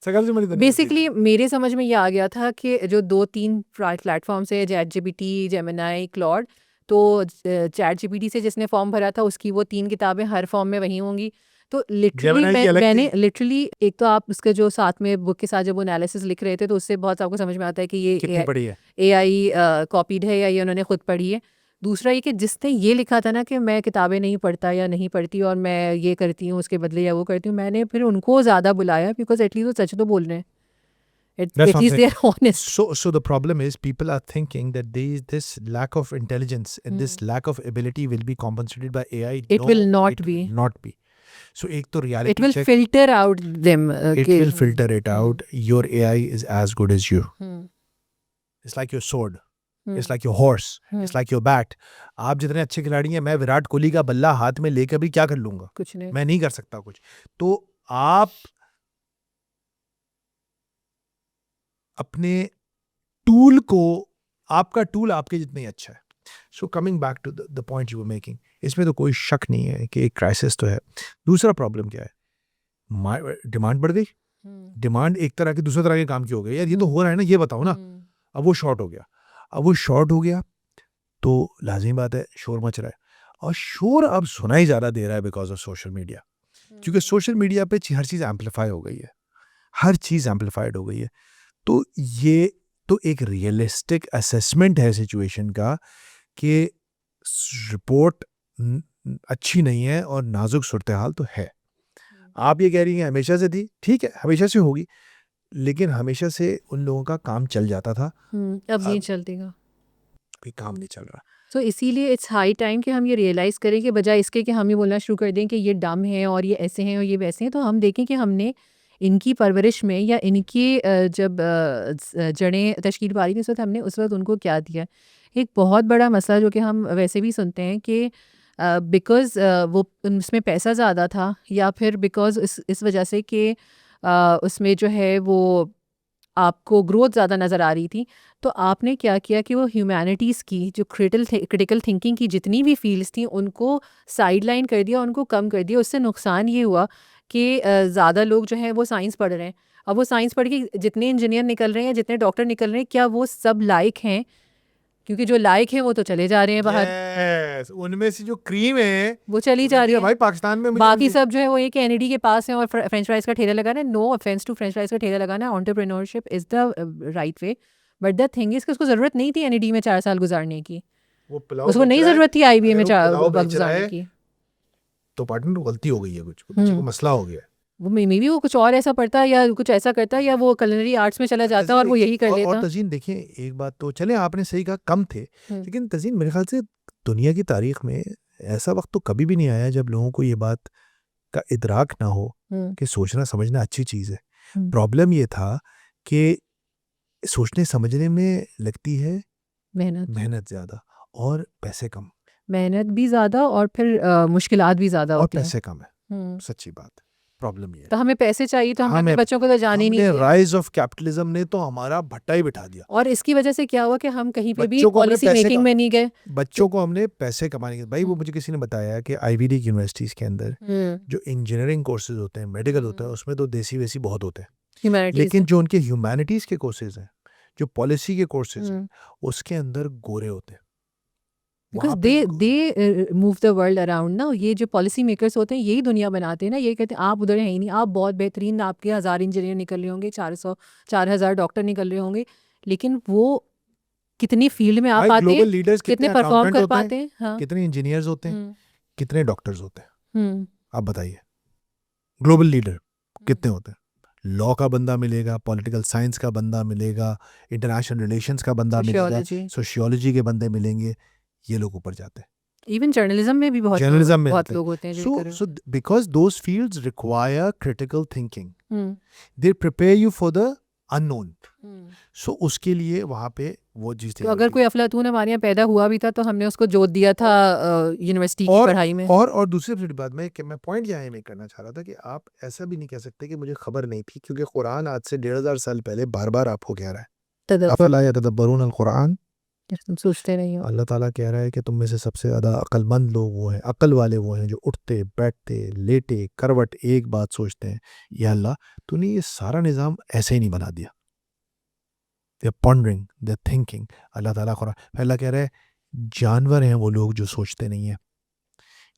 सकल से मरी तो नहीं होती। बेसिकली मेरे समझ में ये आ गया था कि जो 2-3 प्लेटफॉर्म्स है, चैट जीपीटी, जेमिनाई, क्लॉड, तो चैट जीपीटी से जिसने फॉर्म भरा था उसकी वो 3 किताबें हर फॉर्म में वहीं होंगी। तो लिटरली जेमिनाई की अलग मैंने थी। लिटरली, एक तो आप उसके जो साथ में बुक के साथ जब वो एनालिसिस लिख रहे थे, तो उससे बहुत आपको समझ में आता है कि कितनी ये बड़ी है? एआई कॉपीड है या ये उन्होंने खुद पढ़ी है। दूसरा ये कि जिसने ये लिखा था ना कि मैं किताबें नहीं पढ़ता या नहीं पढ़ती और मैं ये करती हूँ उसके बदले या वो करती हूँ, मैंने फिर उनको ज़्यादा बुलाया, बिकॉज एटलीस्ट वो सच तो बोल रहे हैं, That's what I'm at least saying. They are honest. So the problem is people are thinking that this lack of intelligence and this lack of ability will be compensated by AI. It No, will not it be. will not be. So एक तो It reality will check, filter out them. it will filter it out. Your AI is as good as you. Hmm. It's like your sword. Hmm. It's like your horse. Hmm. It's like your bat. आप जितने अच्छे खिलाड़ी हैं, मैं विराट कोहली का बल्ला हाथ में लेकर भी क्या कर लूंगा? कुछ नहीं। मैं नहीं कर सकता कुछ। तो आप अपने टूल को, आपका टूल आपके जितना ही अच्छा है। So coming back to the point you were making, इसमें तो कोई शक नहीं है कि एक क्राइसिस तो है। दूसरा प्रॉब्लम क्या है? डिमांड बढ़ गई। डिमांड एक तरह की दूसरे तरह के काम की हो गई। यार ये तो हो रहा है ना, ये बताओ ना। अब वो शॉर्ट हो गया, अब वो शॉर्ट हो गया तो लाजिम बात है शोर मच रहा है, और शोर अब सुनाई ज़्यादा दे रहा है बिकॉज ऑफ सोशल मीडिया। क्योंकि सोशल मीडिया पे हर चीज़ एम्पलीफाई हो गई है, हर चीज़ एम्पलीफाइड हो गई है। तो ये तो एक रियलिस्टिक असेसमेंट है सिचुएशन का कि रिपोर्ट अच्छी नहीं है और नाजुक सूरत हाल तो है। आप ये कह रही हैं हमेशा से थी, ठीक है हमेशा से होगी, लेकिन हमेशा से उन लोगों का काम चल जाता था, अब नहीं चलतेगा। अभी काम नहीं चल रहा। तो इसीलिए इट्स हाई टाइम कि हम ये रियलाइज़ करें कि बजाय इसके कि हम ये बोलना शुरू कर दें कि ये डम है और ये ऐसे हैं और ये वैसे हैं, तो हम देखें कि हमने इनकी परवरिश में या इनकी जब जड़ें तश्कील पा रही थी उस वक्त हमने उस वक्त उनको क्या दिया। एक बहुत बड़ा मसला जो कि हम वैसे भी सुनते हैं कि बिकॉज़ वो उसमें पैसा ज़्यादा था, या फिर बिकॉज़ इस वजह से कि उसमें जो है वो आपको ग्रोथ ज़्यादा नज़र आ रही थी, तो आपने क्या किया कि वो ह्यूमैनिटीज़ की जो क्रिटिकल थिंकिंग की जितनी भी फील्ड्स थी उनको साइड लाइन कर दिया, उनको कम कर दिया। उससे नुकसान ये हुआ कि ज़्यादा लोग जो हैं वो साइंस पढ़ रहे हैं। अब वो साइंस पढ़ के जितने इंजीनियर निकल रहे हैं, जितने डॉक्टर निकल रहे हैं, क्या वो सब लायक हैं? क्योंकि जो लायक हैं वो तो चले जा रहे हैं बाहर, Yes, उनमें से जो क्रीम है वो चली वो जा कहती रही है है। भाई पाकिस्तान में मुझे बाकी सब जो है वो एक कैनेडी के पास है और फ्रेंच फ्राइज का ठेला लगाना है। No offence to French fries का ठेला लगाना है, entrepreneurship is the right way, but the thing is कि उसको ज़रूरत नहीं थी एनईडी में 4 साल गुजारने की, वो पुलाव उसको बेच नहीं रहा है, ज़रूरत थी आईबीए में अगर वो 4 पुलाव वक्त बेच रहा गुजारने है की। तो पार्टनर को गलती हो गई है, कुछ बच्चे को मसला हो गया है। वो मे बी वो कुछ और ऐसा पढ़ता या कुछ ऐसा करता या वो culinary आर्ट्स में चला जाता और वो यही कर और लेता। तजीन देखिए, एक बात तो चले आपने सही कहा कम थे, लेकिन तजीन मेरे ख्याल से दुनिया की तारीख में ऐसा वक्त तो कभी भी नहीं आया जब लोगों को ये बात का इदराक ना हो कि सोचना समझना अच्छी चीज़ है। प्रॉब्लम ये था कि सोचने समझने में लगती है मेहनत ज़्यादा और पैसे कम, मेहनत भी ज़्यादा और फिर मुश्किलात भी ज़्यादा और होती हैं। पैसे कम है। सच्ची बात, प्रॉब्लम ये है। तो हमें पैसे चाहिए तो हमने अपने बच्चों को तो जाने ही नहीं हमने दिया। राइज ऑफ कैपिटलिज्म ने तो हमारा भट्टा ही बिठा दिया। और इसकी वजह से क्या हुआ कि हम कहीं पे भी बच्चों को हमने पॉलिसी पैसे मेकिंग में नहीं गए। बच्चों को हमने पैसे कमाने के भाई, वो मुझे किसी ने बताया कि आईवी लीग यूनिवर्सिटीज़ के अंदर जो इंजीनियरिंग कोर्सेज होते हैं, मेडिकल होता है, उसमें तो देसी वेसी बहुत होते हैं, ह्यूमैनिटीज लेकिन जो उनके ह्यूमैनिटीज़ के कोर्सेज हैं, जो पॉलिसी के कोर्सेज हैं, उसके अंदर गोरे होते हैं। Because they move the world around ना। ये जो पॉलिसी मेकर्स होते हैं यही दुनिया बनाते हैं ना। ये कहते हैं आप उधर हैं ही नहीं, आप बहुत बेहतरीन, आपके 1000 इंजीनियर निकल रहे होंगे, 4000 डॉक्टर निकल रहे होंगे, लेकिन वो कितनी फील्ड में आ पाते हैं, लीडर्स कितने परफॉर्म कर पाते हैं। हाँ, कितने इंजीनियर्स होते हैं, कितने डॉक्टर्स होते हैं, आप बताइए। ग्लोबल लीडर कितने होते हैं? लॉ का बंदा मिलेगा, पॉलिटिकल साइंस का बंदा मिलेगा, इंटरनेशनल रिलेशंस का बंदा मिलेगा, सोशियोलॉजी के बंदे मिलेंगे, ये लोग ऊपर जाते हैं। इवन जर्नलिज्म में भी बहुत लोग होते हैं। So because those fields require critical thinking, they prepare you for the unknown. So उसके लिए वहाँ पे वो चीज़ तो अगर कोई अफलातून हमारे यहाँ पैदा हुआ भी था तो हमने उसको जोत दिया था यूनिवर्सिटी की पढ़ाई में। और दूसरी बात मैं पॉइंट यहाँ में करना चाह रहा था कि आप ऐसा भी नहीं कह सकते कि मुझे खबर नहीं थी, क्योंकि कुरान आज से 1500 साल पहले बार बार आपको कह रहा है, अफला यतदब्बरून अल-कुरान, तुम सोचते नहीं हो। अल्लाह ताला कह रहा है कि तुम में से सबसे ज़्यादा अक्लमंद लोग वो हैं, अक्ल वाले वो हैं जो उठते बैठते लेटे करवट एक बात सोचते हैं। या अल्लाह, तूने ये सारा निज़ाम ऐसे ही नहीं बना दिया। They are pondering, they are thinking. अल्लाह ताला पहला कह रहा है जानवर हैं वो लोग जो सोचते नहीं हैं,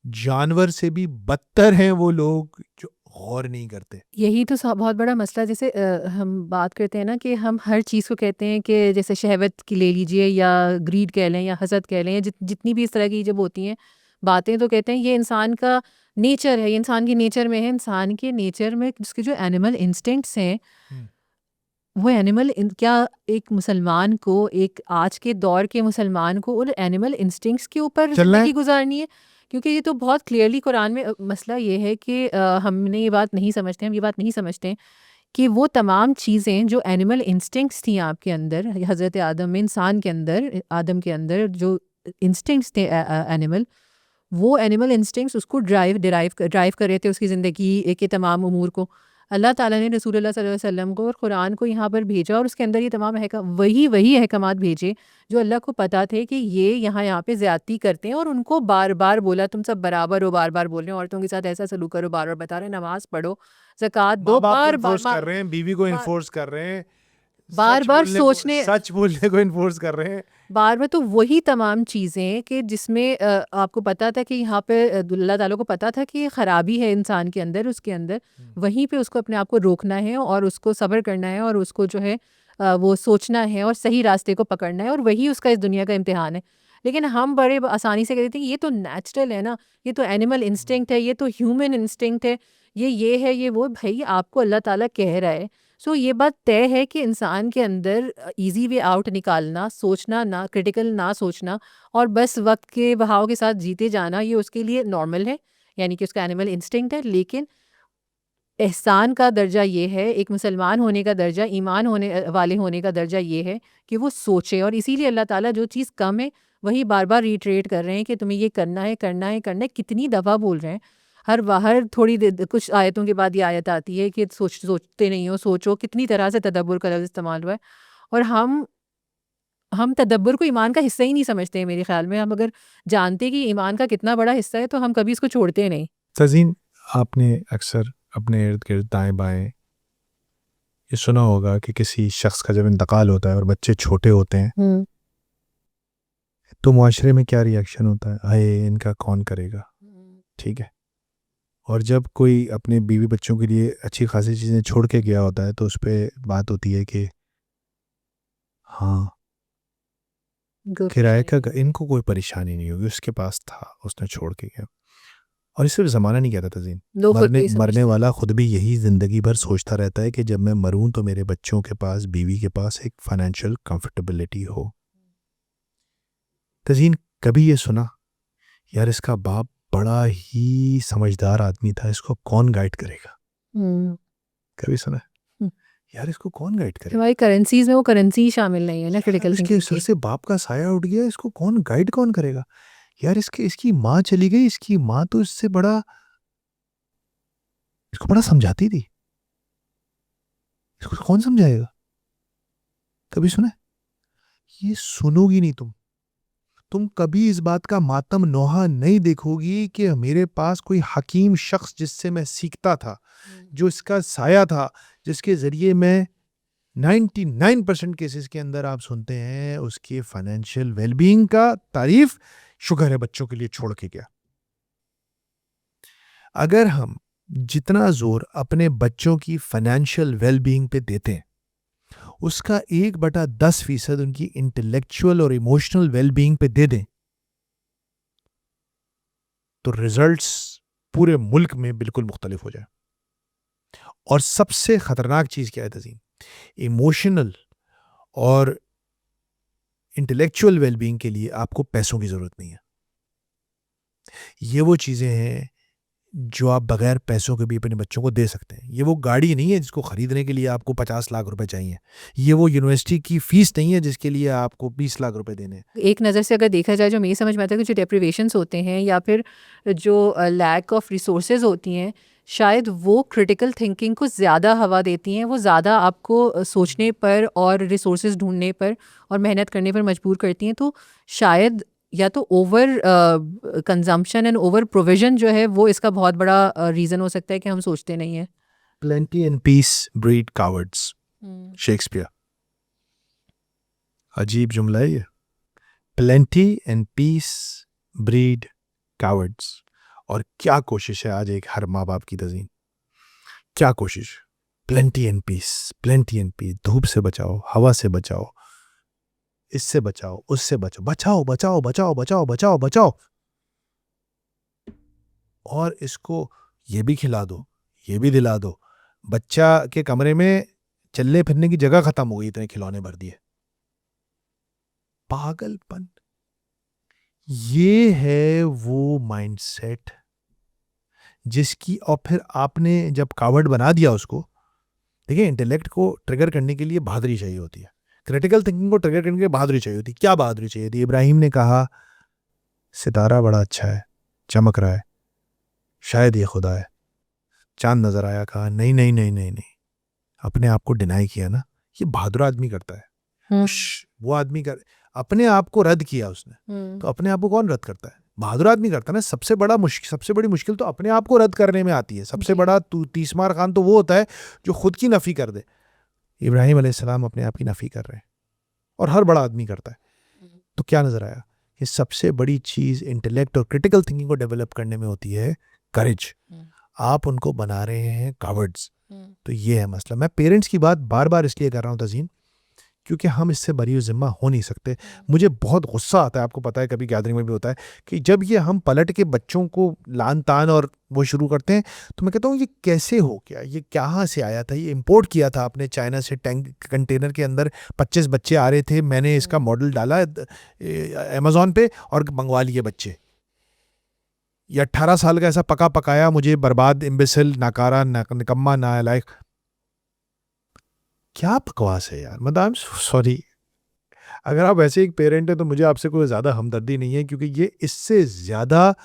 जानवर से भी बदतर हैं वो लोग जो गौर नहीं करते। यही तो बहुत बड़ा मसला। जैसे हम बात करते हैं ना कि हम हर चीज़ को कहते हैं कि जैसे शहवत की ले लीजिए या ग्रीड कह लें या हसद कह लें या जितनी भी इस तरह की जब होती हैं बातें, तो कहते हैं ये इंसान का नेचर है, ये इंसान के नेचर में है। इंसान के नेचर में जिसके जो एनिमल इंस्टिंक्ट्स हैं, वो एनिमल क्या एक मुसलमान को, एक आज के दौर के मुसलमान को उन एनिमल इंस्टिंक्ट्स के ऊपर ज़िंदगी गुजारनी है? क्योंकि ये तो बहुत क्लियरली कुरान में मसला ये है कि हमने ये बात नहीं समझते, हम ये बात नहीं समझते हैं कि वो तमाम चीज़ें जो एनिमल इंस्टिंक्ट्स थी आपके अंदर, हज़रत आदम में, इंसान के अंदर, आदम के अंदर जो इंस्टिंक्ट्स थे एनिमल, वो एनिमल इंस्टिंक्ट्स उसको ड्राइव कर रहे थे उसकी ज़िंदगी के तमाम उमूर को। अल्लाह ताला ने रसूलुल्लाह सल्लल्लाहु अलैहि वसल्लम को और कुरान को यहाँ पर भेजा और उसके अंदर ये तमाम वही अहकामात भेजे जो अल्लाह को पता थे कि ये यहाँ पे ज़्यादती करते हैं, और उनको बार बार बोला तुम सब बराबर हो, बार बार बोल रहे हैं औरतों के साथ ऐसा सलूक करो, बार बार बता रहे हैं नमाज पढ़ो, ज़कात दो, बार कर रहे हैं, बीवी को इन्फोर्स कर रहे हैं, बार बार सोचने, सच बोलने को इन्फोर्स कर रहे हैं बार बार। तो वही तमाम चीज़ें कि जिसमें आपको पता था कि यहाँ पे अल्लाह ताला को पता था कि ये ख़राबी है इंसान के अंदर, उसके अंदर वहीं पे उसको अपने आप को रोकना है और उसको सब्र करना है और उसको जो है वो सोचना है और सही रास्ते को पकड़ना है, और वही उसका इस दुनिया का इम्तिहान है। लेकिन हम बड़े आसानी से कहते हैं ये तो नेचुरल है ना, ये तो एनिमल इंस्टिंक्ट है, ये तो ह्यूमन इंस्टिंक्ट है, ये है ये वो। भाई आपको अल्लाह ताला कह रहा है, सो ये बात तय है कि इंसान के अंदर इजी वे आउट निकालना, सोचना ना, क्रिटिकल ना सोचना और बस वक्त के बहाव के साथ जीते जाना, ये उसके लिए नॉर्मल है, यानी कि उसका एनिमल इंस्टिंक्ट है। लेकिन एहसान का दर्जा ये है, एक मुसलमान होने का दर्जा, ईमान होने वाले होने का दर्जा ये है कि वो सोचे। और इसीलिए अल्लाह ताला जो चीज़ कम है वही बार बार रिट्रेट कर रहे हैं कि तुम्हें ये करना है, करना है, करना है। कितनी दफ़ा बोल रहे हैं, हर थोड़ी देर कुछ आयतों के बाद ये आयत आती है कि सोचते नहीं हो, सोचो। कितनी तरह से तदब्बुर का लफ्ज़ इस्तेमाल हुआ है, और हम तदब्बुर को ईमान का हिस्सा ही नहीं समझते हैं मेरे ख्याल में। हम अगर जानते कि ईमान का कितना बड़ा हिस्सा है तो हम कभी इसको छोड़ते नहीं। तज़ीन, आपने अक्सर अपने इर्द गिर्द दाएँ बाएँ ये सुना होगा कि किसी शख्स का जब इंतकाल होता है और बच्चे छोटे होते हैं तो मुआशरे में क्या रिएक्शन होता है, हाय इनका कौन करेगा, ठीक है। और जब कोई अपने बीवी बच्चों के लिए अच्छी खासी चीज़ें छोड़ के गया होता है तो उस पर बात होती है कि हाँ, Good किराए for का you. इनको कोई परेशानी नहीं होगी, उसके पास था, उसने छोड़ के गया। और इस सिर्फ ज़माना नहीं कहता तज़ीन, लोग खुद मरने भी मरने समझते हैं। वाला खुद भी यही ज़िंदगी भर सोचता रहता है कि जब मैं मरूं तो मेरे बच्चों के पास, बीवी के पास एक फाइनेंशियल कंफर्टेबिलिटी हो। तज़ीन कभी ये सुना यार इसका बाप बड़ा ही समझदार आदमी था, इसको कौन गाइड करेगा? हम्म, कभी सुना है? हम्म। यार इसको कौन गाइड करेगा? हमारी करेंसीज में वो करेंसी ही शामिल नहीं है ना यार क्रिटिकल इसके थिंकिंग सर की। से बाप का साया उठ गया, इसको कौन गाइड कौन करेगा? यार इसकी माँ चली गई, इसकी माँ तो इसको बड़ा समझाती थी, इसको कौन समझाएगा? कभी सुना है? ये सुनोगी नहीं तुम कभी इस बात का मातम नौहा नहीं देखोगी कि मेरे पास कोई हकीम शख्स जिससे मैं सीखता था, जो इसका साया था, जिसके जरिए मैं 99% केसेस के अंदर आप सुनते हैं उसके फाइनेंशियल वेलबींग का तारीफ, शुक्र है बच्चों के लिए छोड़ के गया। अगर हम जितना जोर अपने बच्चों की फाइनेंशियल वेलबींग पे देते हैं उसका 1/10% उनकी इंटेलेक्चुअल और इमोशनल वेलबींग पे दे दें तो रिजल्ट्स पूरे मुल्क में बिल्कुल मुख्तलिफ हो जाए। और सबसे खतरनाक चीज क्या है तजीम, इमोशनल और इंटेलेक्चुअल वेलबींग के लिए आपको पैसों की जरूरत नहीं है। ये वो चीजें हैं जो आप बगैर पैसों के भी अपने बच्चों को दे सकते हैं। ये वो गाड़ी नहीं है जिसको खरीदने के लिए आपको 50 लाख रुपए चाहिए। ये वो यूनिवर्सिटी की फीस नहीं है जिसके लिए आपको 20 लाख रुपए देने हैं। एक नज़र से अगर देखा जाए जो मेरी समझ में आता है कि जो डेप्रिवेशंस होते हैं या फिर जो लैक ऑफ रिसोर्सेज होती हैं, शायद वो क्रिटिकल थिंकिंग को ज़्यादा हवा देती हैं, वो ज़्यादा आपको सोचने पर और रिसोर्सेज ढूंढने पर और मेहनत करने पर मजबूर करती हैं। तो शायद या तो over consumption and over provision जो है वो इसका बहुत बड़ा रीज़न हो सकता है कि हम सोचते नहीं हैं। Plenty and peace breed cowards, Shakespeare. अजीब जुमला है ये। Plenty and peace breed cowards. और क्या कोशिश है आज एक हर माँ बाप की तज़ीन, क्या कोशिश, plenty and peace, plenty and peace, धूप से बचाओ, हवा से बचाओ, इससे बचाओ, उससे बचाओ, बचाओ बचाओ बचाओ बचाओ बचाओ बचाओ। और इसको ये भी खिला दो, ये भी दिला दो। बच्चा के कमरे में चलने फिरने की जगह खत्म हो गई, इतने खिलौने भर दिए। पागलपन। ये है वो माइंडसेट जिसकी, और फिर आपने जब कावर्ड बना दिया उसको, देखिए इंटेलेक्ट को ट्रिगर करने के लिए बहादुरी चाहिए होती है, क्रिटिकल थिंकिंग को ट्रिगर करने के लिए बहादुरी चाहिए होती है। क्या बहादुरी चाहिए थी? इब्राहिम ने कहा सितारा बड़ा अच्छा है, चमक रहा है, शायद ये खुदा है। चांद नजर आया, कहा नहीं नहीं नहीं नहीं नहीं, अपने आप को डिनाई किया ना। ये बहादुर आदमी करता है। वो आदमी कर, अपने आप को रद्द किया उसने। तो अपने आप को कौन रद्द करता है? बहादुर आदमी करता है ना। सबसे बड़ी मुश्किल तो अपने आप को रद्द करने में आती है। सबसे बड़ा तीसमार खान तो वो होता है जो खुद की नफी कर दे। इब्राहिम अलैहिस्सलाम अपने आप की नफी कर रहे हैं और हर बड़ा आदमी करता है। तो क्या नजर आया कि सबसे बड़ी चीज इंटेलेक्ट और क्रिटिकल थिंकिंग को डेवलप करने में होती है करेज। आप उनको बना रहे हैं कावर्ड्स। तो ये है मसला। मैं पेरेंट्स की बात बार बार इसलिए कर रहा हूँ तज़ीन, क्योंकि हम इससे बरी ज़िम्मा हो नहीं सकते। मुझे बहुत गुस्सा आता है, आपको पता है कभी गैदरिंग में भी होता है कि जब ये हम पलट के बच्चों को लान तान और वो शुरू करते हैं, तो मैं कहता हूँ ये कैसे हो गया, ये कहाँ से आया था? ये इंपोर्ट किया था आपने चाइना से, टैंक कंटेनर के अंदर 25 बच्चे आ रहे थे, मैंने इसका मॉडल डाला अमेज़ॉन पे और मंगवा लिए बच्चे। ये 18 साल का ऐसा पका पकाया मुझे बर्बाद, इम्बेसिल, नाकारा, निकम्मा, नालायक। क्या बकवास है यार। मतलब आई एम सॉरी, अगर आप ऐसे एक पेरेंट हैं तो मुझे आपसे कोई ज़्यादा हमदर्दी नहीं है, क्योंकि ये इससे ज़्यादा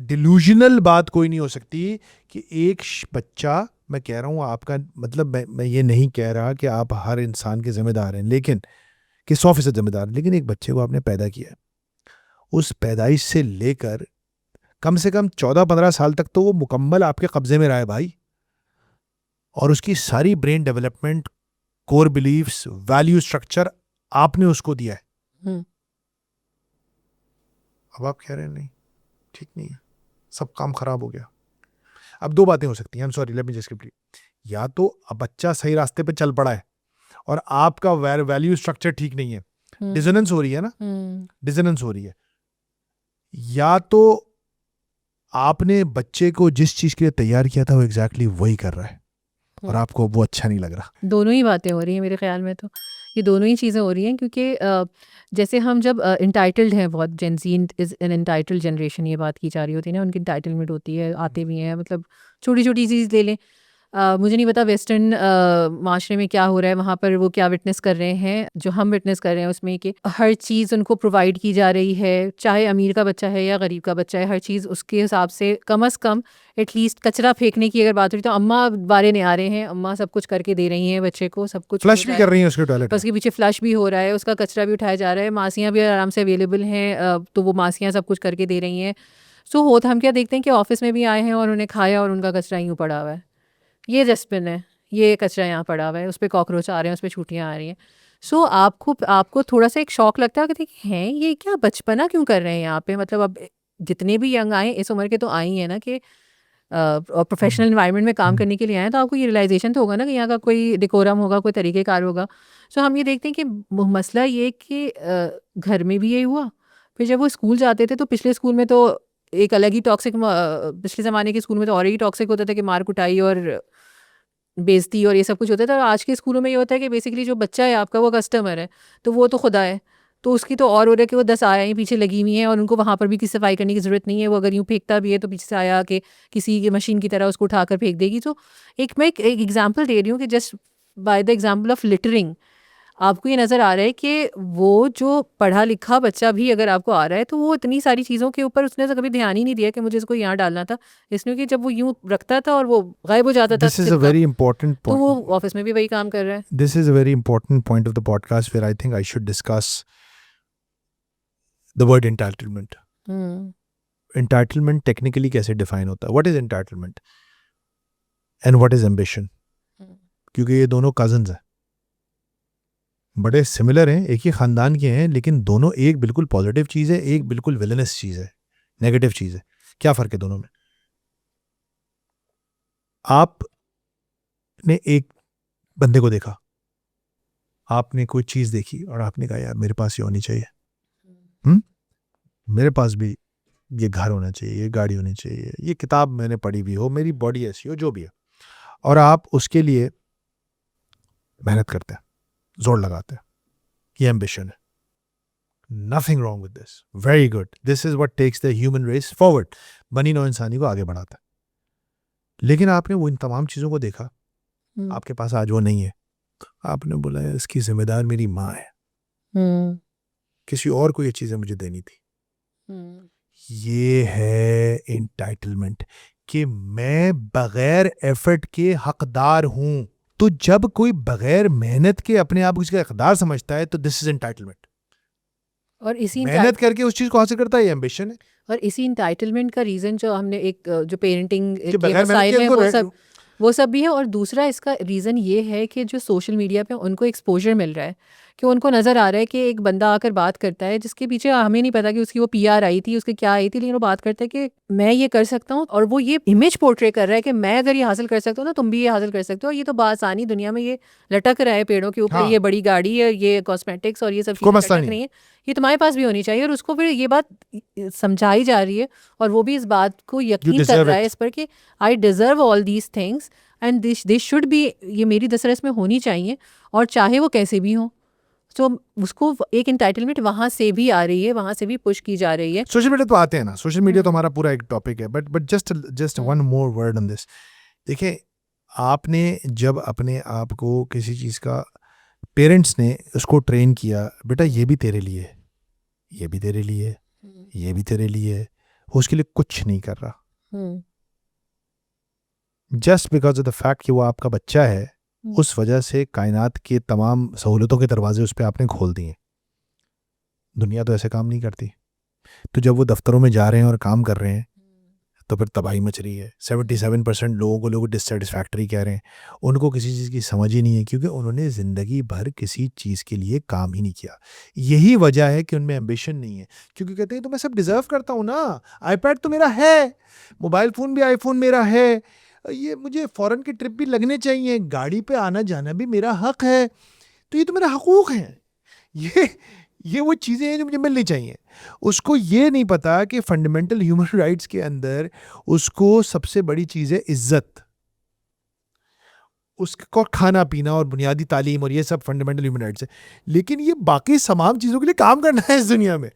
डिल्यूजनल बात कोई नहीं हो सकती कि एक बच्चा, मैं कह रहा हूँ आपका मतलब, मैं ये नहीं कह रहा कि आप हर इंसान के जिम्मेदार हैं, लेकिन कि 100% जिम्मेदार, लेकिन एक बच्चे को आपने पैदा किया है, उस पैदाइश से लेकर कम से कम 14-15 साल तक तो वो मुकम्मल आपके कब्जे में रहा है भाई। और उसकी सारी brain development, core beliefs, value structure आपने उसको दिया है। अब आप कह रहे हैं नहीं, ठीक नहीं है, सब काम खराब हो गया। अब दो बातें हो सकती हैं, I am sorry, let me just complete. या तो अब बच्चा सही रास्ते पे चल पड़ा है और आपका वैल्यू स्ट्रक्चर ठीक नहीं है, डिसोनेंस हो रही है ना, डिसोनेंस हो रही है। या तो आपने बच्चे को जिस चीज के लिए तैयार किया था वो एग्जैक्टली वही कर रहा है और आपको वो अच्छा नहीं लग रहा। दोनों ही बातें हो रही हैं मेरे ख्याल में, तो ये दोनों ही चीज़ें हो रही हैं क्योंकि जैसे हम जब इंटाइटल्ड हैं बहुत, जेन Z is an entitled generation, ये बात की जा रही होती है ना, उनकी इंटाइटलमेंट होती है, आते भी हैं, मतलब छोटी छोटी चीज़ ले लें। मुझे नहीं पता वेस्टर्न माशरे में क्या हो रहा है, वहाँ पर वो क्या विटनेस कर रहे हैं, जो हम विटनेस कर रहे हैं उसमें कि हर चीज़ उनको प्रोवाइड की जा रही है, चाहे अमीर का बच्चा है या गरीब का बच्चा है, हर चीज़ उसके हिसाब से कम अज़ कम एटलीस्ट कचरा फेंकने की अगर बात हुई तो अम्मा बारे नहीं आ रहे हैं, अम्मा सब कुछ करके दे रही हैं बच्चे को, सब कुछ फ्लश भी कर रही है उसके टॉयलेट में, उसके पीछे फ्लश भी हो रहा है, उसका कचरा भी उठाया जा रहा है, मासियाँ भी आराम से अवेलेबल हैं, तो वो मासियाँ सब कुछ करके दे रही हैं। सो होता हम क्या देखते हैं कि ऑफिस में भी आए हैं और उन्हें खाया और उनका कचरा यूँ पड़ा हुआ है, ये डस्टबिन है, ये कचरा यहाँ पड़ा हुआ है, उस पर कॉकरोच आ रहे हैं, उस पर छुट्टियाँ आ रही हैं। सो आपको थोड़ा सा एक शौक लगता है कि हैं ये क्या बचपना क्यों कर रहे हैं यहाँ पे, मतलब अब जितने भी यंग आए इस उम्र के तो आए ही हैं ना कि और प्रोफेशनल एनवायरनमेंट में काम करने के लिए आए हैं, तो आपको ये रियलाइजेशन तो होगा ना कि यहाँ का कोई डिकोरम होगा, कोई तरीक़ेकार होगा। सो हम ये देखते हैं कि मसला ये कि घर में भी यही हुआ, फिर जब वो स्कूल जाते थे तो पिछले स्कूल में तो एक अलग ही टॉक्सिक, पिछले ज़माने के स्कूल में तो और ही टॉक्सिक होता था कि मार कुटाई और बेइज्जती और ये सब कुछ होता था। और आज के स्कूलों में ये होता है कि बेसिकली जो बच्चा है आपका वो कस्टमर है, तो वो तो खुदा है, तो उसकी तो और हो रहा है कि वो 10 आया ही पीछे लगी हुई हैं और उनको वहाँ पर भी किसी सफाई करने की ज़रूरत नहीं है। वो अगर यूँ फेंकता भी है तो पीछे से आया कि किसी की मशीन की तरह उसको उठाकर फेंक देगी। तो मैं एक एग्जांपल दे रही हूँ कि just by the example of littering आपको ये नज़र आ रहा है कि वो जो पढ़ा लिखा बच्चा भी अगर आपको आ रहा है तो वो इतनी सारी चीज़ों के ऊपर उसने तो कभी ध्यान ही नहीं दिया कि मुझे इसको यहाँ डालना था, इसलिए कि जब वो यूँ रखता था और वो गायब हो जाता था this is a very important तो वो पॉइंट, ऑफिस में भी वही काम कर रहा है। This is a very important point of the podcast where I think I should discuss the word entitlement. Entitlement technically कैसे डिफाइन होता है, what is entitlement and what is ambition, क्योंकि ये दोनों कजन्स हैं, बड़े सिमिलर हैं, एक ही ख़ानदान के हैं, लेकिन दोनों, एक बिल्कुल पॉजिटिव चीज़ है, एक बिल्कुल विलनस चीज़ है, नेगेटिव चीज़ है। क्या फ़र्क है दोनों में? आपने एक बंदे को देखा, आपने कोई चीज़ देखी और आपने कहा यार मेरे पास ये होनी चाहिए, मेरे पास भी ये घर होना चाहिए, ये गाड़ी होनी चाहिए, ये किताब मैंने पढ़ी भी हो, मेरी बॉडी ऐसी हो, जो भी है, और आप उसके लिए मेहनत करते हैं, जोर लगाते हैं, ये एम्बिशन है। Nothing wrong with this. Very good. This is what takes the human race forward. बनी नौ इंसानी को आगे बढ़ाता है। लेकिन आपने वो इन तमाम चीज़ों को देखा, आपके पास आज वो नहीं है, आपने बोला है इसकी जिम्मेदार मेरी माँ है, किसी और को ये चीज़ें मुझे देनी थी। ये है एंटाइटलमेंट कि मैं बगैर एफर्ट के हकदार हूं। तो जब कोई बगैर मेहनत के अपने आप को इसका हकदार समझता है तो दिस इज एंटाइटलमेंट। और इसी मेहनत करके उस चीज को हासिल करता है, ये एम्बिशन है। और इसी इंटाइटलमेंट का रीज़न जो हमने एक जो पेरेंटिंग कि के बगैर मेहनत मसाइल के हैं उनको वो सब भी है। और दूसरा इसका रीज़न ये है कि जो सोशल मीडिया पे उनको एक्सपोजर मिल रहा है, कि उनको नज़र आ रहा है कि एक बंदा आकर बात करता है जिसके पीछे हमें नहीं पता कि उसकी वो पीआर आई थी, उसकी क्या आई थी, लेकिन वो बात करता है कि मैं ये कर सकता हूँ, और वो ये इमेज पोर्ट्रे कर रहा है कि मैं अगर ये हासिल कर सकता हूँ ना तुम भी ये हासिल कर सकते हो। और ये तो बासानी दुनिया में ये लटक रहा है पेड़ों के ऊपर, हाँ। ये बड़ी गाड़ी है, ये कॉस्मेटिक्स और ये सब कोई चीज़ें मसला लटक नहीं। रही हैं, ये तुम्हारे पास भी होनी चाहिए। और उसको फिर ये बात समझाई जा रही है और वो भी इस बात को यकीन कर deserve रहा है it. इस पर कि I deserve all these things and this should be, ये मेरी दसरस में होनी चाहिए, और चाहे वो कैसे भी हो। तो उसको एक एंटाइटलमेंट वहाँ से भी आ रही है, वहाँ से भी पुश की जा रही है। सोशल मीडिया तो आते हैं ना, सोशल मीडिया तो हमारा पूरा एक टॉपिक है, but just one more word on this. देखिए, आपने जब अपने आप को किसी चीज़ का, पेरेंट्स ने उसको ट्रेन किया, बेटा ये भी तेरे लिए है, ये भी तेरे लिए है, ये भी तेरे लिए है, वो उसके लिए कुछ नहीं कर रहा, just because of the fact कि वो आपका बच्चा है, उस वजह से कायनात के तमाम सहूलतों के दरवाजे उस पर आपने खोल दिए। दुनिया तो ऐसे काम नहीं करती। तो जब वो दफ्तरों में जा रहे हैं और काम कर रहे हैं तो फिर तबाही मच रही है। 77% लोगों को लोग डिससेटिस्फैक्टरी कह रहे हैं, उनको किसी चीज़ की समझ ही नहीं है, क्योंकि उन्होंने ज़िंदगी भर किसी चीज़ के लिए काम ही नहीं किया। यही वजह है कि उनमें एम्बिशन नहीं है, क्योंकि कहते हैं तो मैं सब डिज़र्व करता हूँ ना, आईपैड तो मेरा है, मोबाइल फ़ोन भी आईफोन मेरा है, ये मुझे फ़ॉरेन की ट्रिप भी लगने चाहिए, गाड़ी पे आना जाना भी मेरा हक है, तो ये तो मेरा हकूक है, ये वो चीज़ें हैं जो मुझे मिलनी चाहिए। उसको ये नहीं पता कि फंडामेंटल ह्यूमन राइट्स के अंदर उसको सबसे बड़ी चीज़ है इज्जत, उसको खाना पीना और बुनियादी तालीम और ये सब फंडामेंटल ह्यूमन राइट्स है। लेकिन ये बाकी तमाम चीज़ों के लिए काम करना है इस दुनिया में,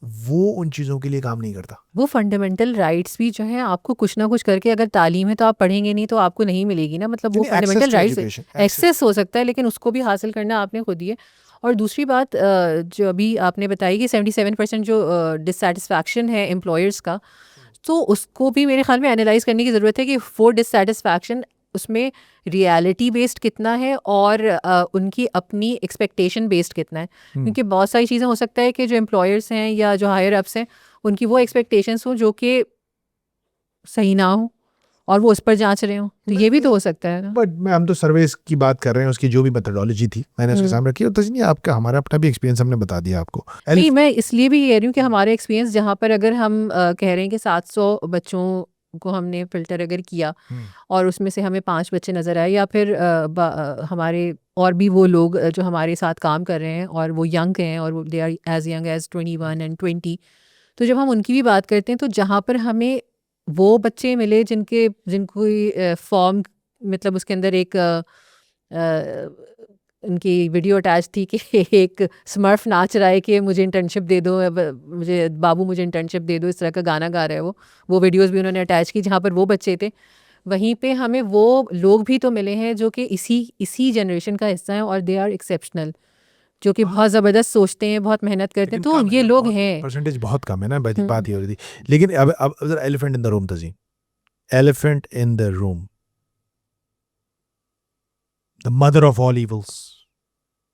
वो उन चीज़ों के लिए काम नहीं करता। वो फंडामेंटल राइट्स भी जो हैं आपको कुछ ना कुछ करके, अगर तालीम है तो आप पढ़ेंगे नहीं तो आपको नहीं मिलेगी ना, मतलब वो फंडामेंटल राइट्स एक्सेस हो सकता है लेकिन उसको भी हासिल करना आपने खुद ही है। और दूसरी बात जो अभी आपने बताई कि 77% जो डिससेटिस्फैक्शन है एम्प्लॉयर्स का, तो उसको भी मेरे ख्याल में एनालाइज करने की ज़रूरत है कि वो डिससेटिस्फैक्शन उसमें रियलिटी बेस्ड कितना है और उनकी अपनी एक्सपेक्टेशन बेस्ड कितना है। क्योंकि बहुत सारी चीज़ें हो सकता है कि जो एम्प्लॉयर्स हैं या जो हायर अप्स हैं उनकी वो एक्सपेक्टेशंस हों जो कि सही ना हो और वो उस पर जांच रहे हों, तो ये भी तो हो सकता है ना। बट मैं हम तो सर्वेस की बात कर रहे हैं, उसकी जो भी मेथोडोलॉजी थी मैंने उसके सामने रखी, और तो नहीं आपका हमारा अपना भी एक्सपीरियंस हमने बता दिया आपको। नहीं, मैं इसलिए भी कह रही हूँ कि हमारे एक्सपीरियंस जहाँ पर अगर हम कह रहे हैं कि 700 बच्चों को हमने फ़िल्टर अगर किया और उसमें से हमें 5 बच्चे नज़र आए, या फिर हमारे और भी वो लोग जो हमारे साथ काम कर रहे हैं और वो यंग हैं और they are as young as 21 and 20, तो जब हम उनकी भी बात करते हैं तो जहाँ पर हमें वो बच्चे मिले जिनको फॉर्म, मतलब उसके अंदर एक उनकी वीडियो अटैच थी कि एक स्मर्फ नाच रहा है कि मुझे इंटर्नशिप दे दो, मुझे इंटर्नशिप दे दो, इस तरह का गाना गा रहा है वो वीडियोस भी उन्होंने अटैच की जहाँ पर वो बच्चे थे। वहीं पे हमें वो लोग भी तो मिले हैं जो कि इसी जनरेशन का हिस्सा हैं और दे आर एक्सेप्शनल, जो कि बहुत ज़बरदस्त सोचते हैं, बहुत मेहनत करते हैं, तो ये लोग हैं। परसेंटेज बहुत कम है ना, बात ये हो रही थी। लेकिन अब जरा एलिफेंट इन द रूम तजी, elephant in the room, the mother of all evils,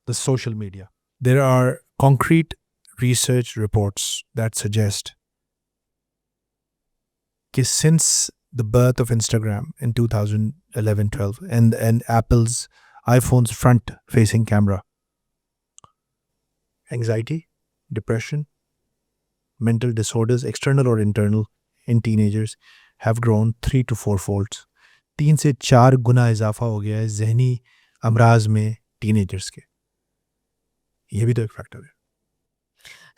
the social media. There are concrete research reports that suggest that since the birth of Instagram in 2011-12 and Apple's iPhone's front-facing camera, anxiety, depression, mental disorders, external or internal, in teenagers have grown 3 to 4 folds. 3 से 4 गुना इजाफा हो गया है जहनी अमराज में टीनेजर्स के। ये भी तो एक फैक्टर है।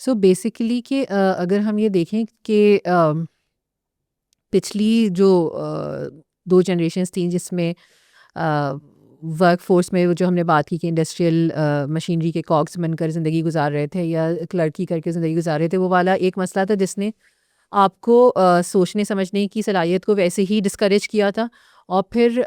सो बेसिकली कि अगर हम ये देखें कि पिछली जो 2 जनरेशन्स थी जिसमें वर्क फोर्स में जो हमने बात की कि इंडस्ट्रियल मशीनरी के कॉग्स बनकर ज़िंदगी गुजार रहे थे या क्लर्की करके ज़िंदगी गुजार रहे थे, वो वाला एक मसला था जिसने आपको सोचने समझने की सलाहियत को वैसे ही डिस्करेज किया था। और फिर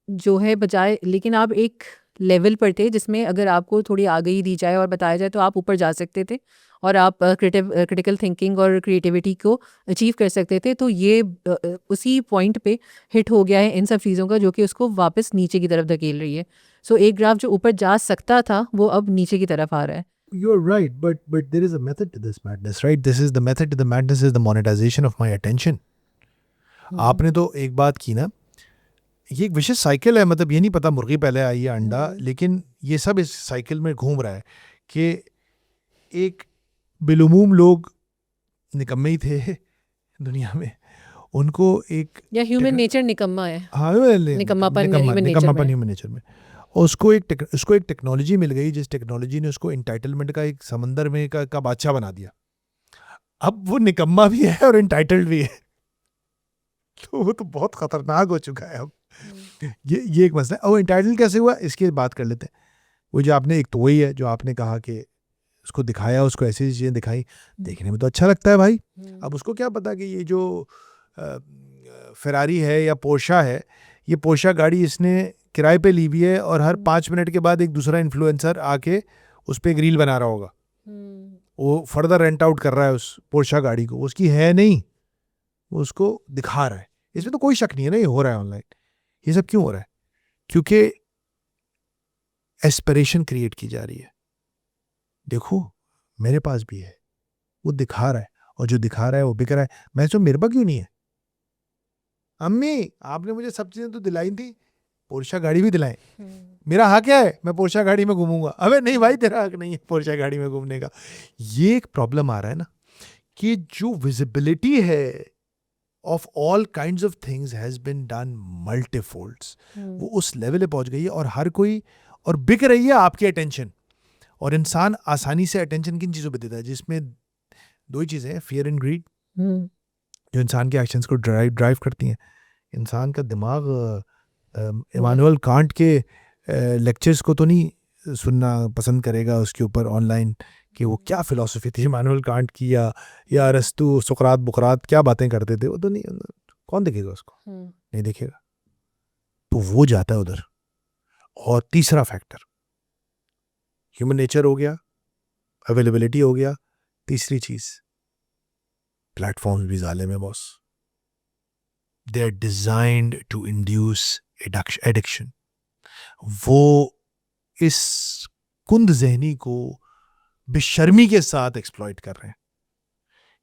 जो है बजाय, लेकिन आप एक लेवल पर थे जिसमें अगर आपको थोड़ी आगाही दी जाए और बताया जाए तो आप ऊपर जा सकते थे और आप क्रिटिकल थिंकिंग और क्रिएटिविटी को अचीव कर सकते थे। तो ये उसी पॉइंट पे हिट हो गया है इन सब चीज़ों का, जो कि उसको वापस नीचे की तरफ धकेल रही है। सो एक ग्राफ जो ऊपर जा सकता था वो अब नीचे की तरफ आ रहा है। You're right, but there is a method to this madness, right? This is the method to the madness is the monetization of my attention. आपने तो एक बात की ना, ये एक विशेष साइकिल है, मतलब ये नहीं पता मुर्गी पहले आई या अंडा, लेकिन ये सब इस साइकिल में घूम रहा है कि एक बिलुमूम लोग निकम्मे ही थे दुनिया में, उनको एक या ह्यूमन नेचर निकम्मा है, हाँ निकम्मापन ह्यूमन नेचर में। और उसको एक टेक्नोलॉजी मिल गई, जिस टेक्नोलॉजी ने उसको इंटाइटलमेंट का एक समंदर में का बादशाह बना दिया। अब वो निकम्मा भी है और इंटाइटल्ड भी है, तो वो तो बहुत खतरनाक हो चुका है अब। ये एक मसला है। और इंटाइटल कैसे हुआ इसकी बात कर लेते हैं। वो जो आपने एक तो वही है जो आपने कहा कि उसको दिखाया, उसको ऐसी चीज़ें दिखाई, देखने में तो अच्छा लगता है भाई। अब उसको क्या पता कि ये जो फेरारी है या पोर्शा है, ये पोर्शा गाड़ी इसने किराए पे ली हुई है और हर 5 मिनट के बाद एक दूसरा इन्फ्लुएंसर आके उस पर एक रील बना रहा होगा, वो फर्दर रेंट आउट कर रहा है उस पोर्शा गाड़ी को, उसकी है नहीं, वो उसको दिखा रहा है। इसमें तो कोई शक नहीं है ना, ये हो रहा है ऑनलाइन। ये सब क्यों हो रहा है? क्योंकि एस्पिरेशन क्रिएट की जा रही है। देखो मेरे पास भी है, वो दिखा रहा है, और जो दिखा रहा है वो बिक रहा है। मैं तो मेरे पास क्यों नहीं है? अम्मी आपने मुझे सब चीजें तो दिलाई थी, पोर्शा गाड़ी भी दिलाएं, मेरा हक है मैं पोर्शा गाड़ी में घूमूंगा। अबे नहीं भाई, तेरा हक नहीं है पोर्शा गाड़ी में घूमने का। ये एक प्रॉब्लम आ रहा है ना कि जो विजिबिलिटी है of all kinds of things has been done multifolds, वो उस लेवल पे पहुंच गई है और हर कोई और बिक रही है आपकी अटेंशन। और इंसान आसानी से अटेंशन किन चीज़ों पे देता है, जिसमें दो ही चीज़ें हैं, फियर एंड ग्रीड, जो इंसान के एक्शंस को ड्राइव करती हैं। इंसान का दिमाग इमानुअल कांट के लेक्चर्स को तो नहीं सुनना पसंद करेगा उसके ऊपर ऑनलाइन कि वो क्या फिलॉसफी थी इमानुअल कांट की, या अरस्तु सुकरात बुकरात क्या बातें करते थे, वो तो नहीं, कौन देखेगा उसको, नहीं देखेगा। तो वो जाता है उधर। और तीसरा फैक्टर ह्यूमन नेचर हो गया, अवेलेबिलिटी हो गया, तीसरी चीज प्लेटफॉर्म्स भी जालिम है boss. They are designed to induce addiction. वो इस कुंद जहनी को बेशर्मी के साथ एक्सप्लॉइट कर रहे हैं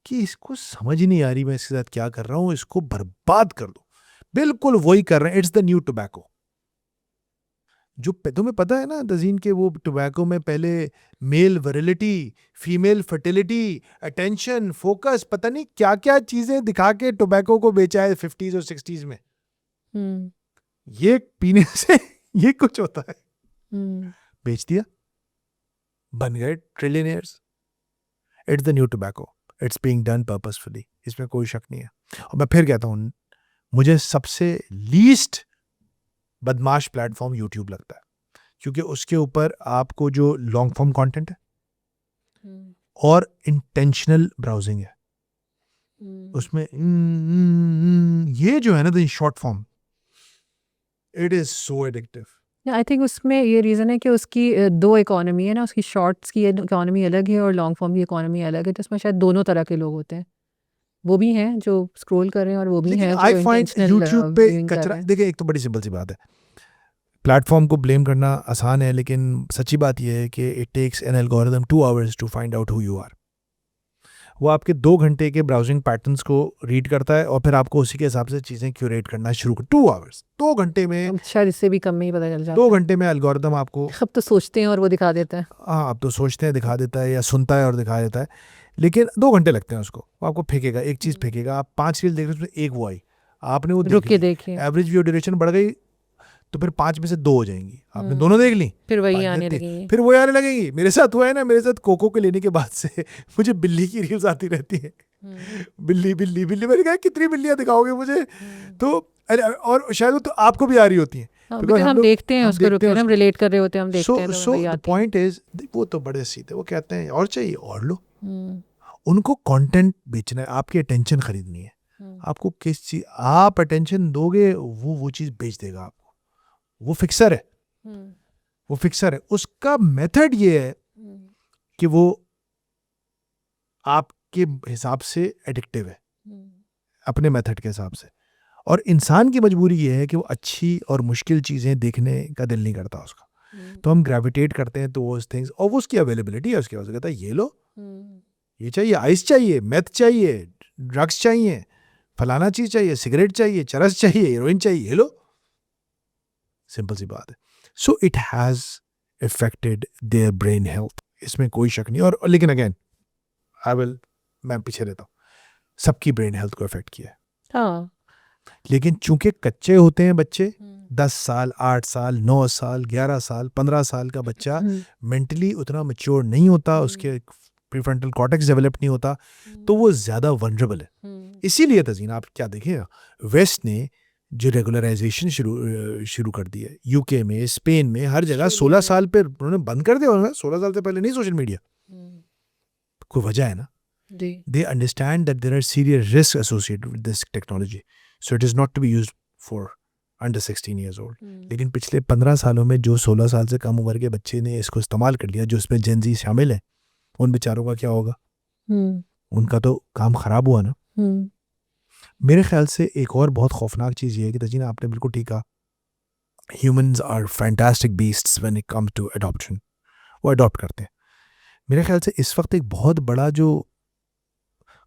कि इसको समझ ही नहीं आ रही मैं इसके साथ क्या कर रहा हूं, इसको बर्बाद कर दो। बिल्कुल वही कर रहे हैं। It's the new tobacco. जो तुम्हें पता है ना तजीन के वो टोबैको में पहले male virility, female fertility, attention, focus, पता नहीं क्या क्या चीजें दिखा के टोबैको को बेचा है 50s और 60s में। ये पीने से ये कुछ होता है, बेच दिया, बन गए trillionaires. It's the new tobacco, it's being done purposefully, इसमें कोई शक नहीं है। और मैं फिर कहता हूँ, मुझे सबसे लीस्ट बदमाश प्लेटफॉर्म यूट्यूब लगता है, क्योंकि उसके ऊपर आपको जो लॉन्ग फॉर्म कंटेंट है और इंटेंशनल ब्राउजिंग है, उसमें ये जो है ना short form, it is so addictive. I think उसमें ये रीज़न है कि उसकी दो इकोनॉमी है ना, उसकी शॉर्ट्स की इकोनॉमी अलग है और लॉन्ग फॉर्म की इकोनॉमी अलग है, तो उसमें शायद दोनों तरह के लोग होते हैं। वो भी हैं जो स्क्रॉल कर रहे हैं और वो भी हैं जो आई फाइंड इंटेंशनल यूट्यूब पे व्यूइंग कर कचरा। रहे हैं। देखिए, एक तो बड़ी सिंपल सी बात है, प्लेटफॉर्म को ब्लेम करना आसान है, लेकिन सच्ची बात यह है कि it takes an algorithm 2 hours to find out who you are. वो आपके 2 घंटे के ब्राउजिंग पैटर्न्स को रीड करता है और फिर आपको उसी के हिसाब से चीज़ें क्यूरेट करना शुरू कर। 2 hours, 2 घंटे में, अब शायद इससे भी कम में ही पता चल जाता 2 है। घंटे में एल्गोरिथम आपको, अब तो सोचते हैं और वो दिखा देता है। हाँ अब तो सोचते हैं दिखा देता है, या सुनता है और दिखा देता है, लेकिन 2 घंटे लगते हैं उसको। वो आपको फेंकेगा, एक चीज़ फेंकेगा। आप 5 रील देख रहे हो, उसमें एक वो आई, आपने वो रुक के देखिए, एवरेज व्यू ड्यूरेशन बढ़ गई, तो फिर 5 में से 2 हो जाएंगी। आपने दोनों देख ली, फिर वही 5 में आने 3, लगेंगे। फिर वो आने लगेंगी। मेरे साथ हुआ है ना, मेरे साथ कोको के लेने के बाद से मुझे बिल्ली की रील्स आती रहती है। बिल्ली बिल्ली बिल्ली, मैंने कहा कितनी बिल्लियां दिखाओगे मुझे। तो अरे, और शायद वो तो आपको भी आ रही होती हैं, बिकॉज़ हम देखते हैं उसको, रुक के हम रिलेट कर रहे होते हैं, हम देखते हैं तो सो वही द आती है। पॉइंट इज, वो तो बड़े सीधे, वो कहते हैं और चाहिए और लो। उनको कंटेंट बेचना है, आपकी अटेंशन खरीदनी है। आपको किस चीज आप अटेंशन दोगे, वो चीज बेच देगा आपको। वो फिक्सर है, वो फिक्सर है। उसका मेथड ये है कि वो आपके हिसाब से एडिक्टिव है, अपने मेथड के हिसाब से। और इंसान की मजबूरी ये है कि वो अच्छी और मुश्किल चीज़ें देखने का दिल नहीं करता उसका, तो हम ग्रेविटेट करते हैं टुवर्ड्स थिंग्स, और वो उसकी अवेलेबिलिटी है, उसके पास कहता है ये लो, ये चाहिए, आइस चाहिए, मेथ चाहिए, ड्रग्स चाहिए, फलाना चीज़ चाहिए, सिगरेट चाहिए, चरस चाहिए, हीरोइन चाहिए, ये लो। सिंपल सी बात है। So it has affected their brain health, इसमें कोई शक नहीं। और लेकिन अगेन मैं पीछे रहता हूँ, सबकी ब्रेन हेल्थ को अफेक्ट किया है। हाँ, लेकिन चूंकि कच्चे होते हैं बच्चे, 10 साल, 8 साल, 9 साल, 11 साल, 15 साल का बच्चा मेंटली उतना मैच्योर नहीं होता, उसके प्रीफ्रंटल कॉर्टेक्स डेवलप नहीं होता, तो वो ज़्यादा वनरेबल है। इसीलिए तज़ीन आप क्या देखें, वेस्ट ने जो रेगुलराइजेशन शुरू कर दी है, यूके में, स्पेन में, हर जगह 16 साल पे उन्होंने बंद कर दिया। उन्होंने 16 साल से पहले नहीं सोशल मीडिया, कोई वजह है ना। They understand that there are serious risks associated with this technology, so it is not to be used for under 16 years old. लेकिन पिछले 15 सालों में जो 16 साल से कम उम्र के बच्चे ने इसको इस्तेमाल कर लिया, जो इसमें जेन ज़ी शामिल है, उन बेचारों का क्या होगा? उनका तो काम खराब हुआ ना। मेरे ख्याल से एक और बहुत खौफनाक चीज़ ये है कि तजीन आपने बिल्कुल ठीक कहा, humans are fantastic beasts when it comes to adoption. वो अडॉप्ट करते हैं। मेरे ख्याल से इस वक्त एक बहुत बड़ा जो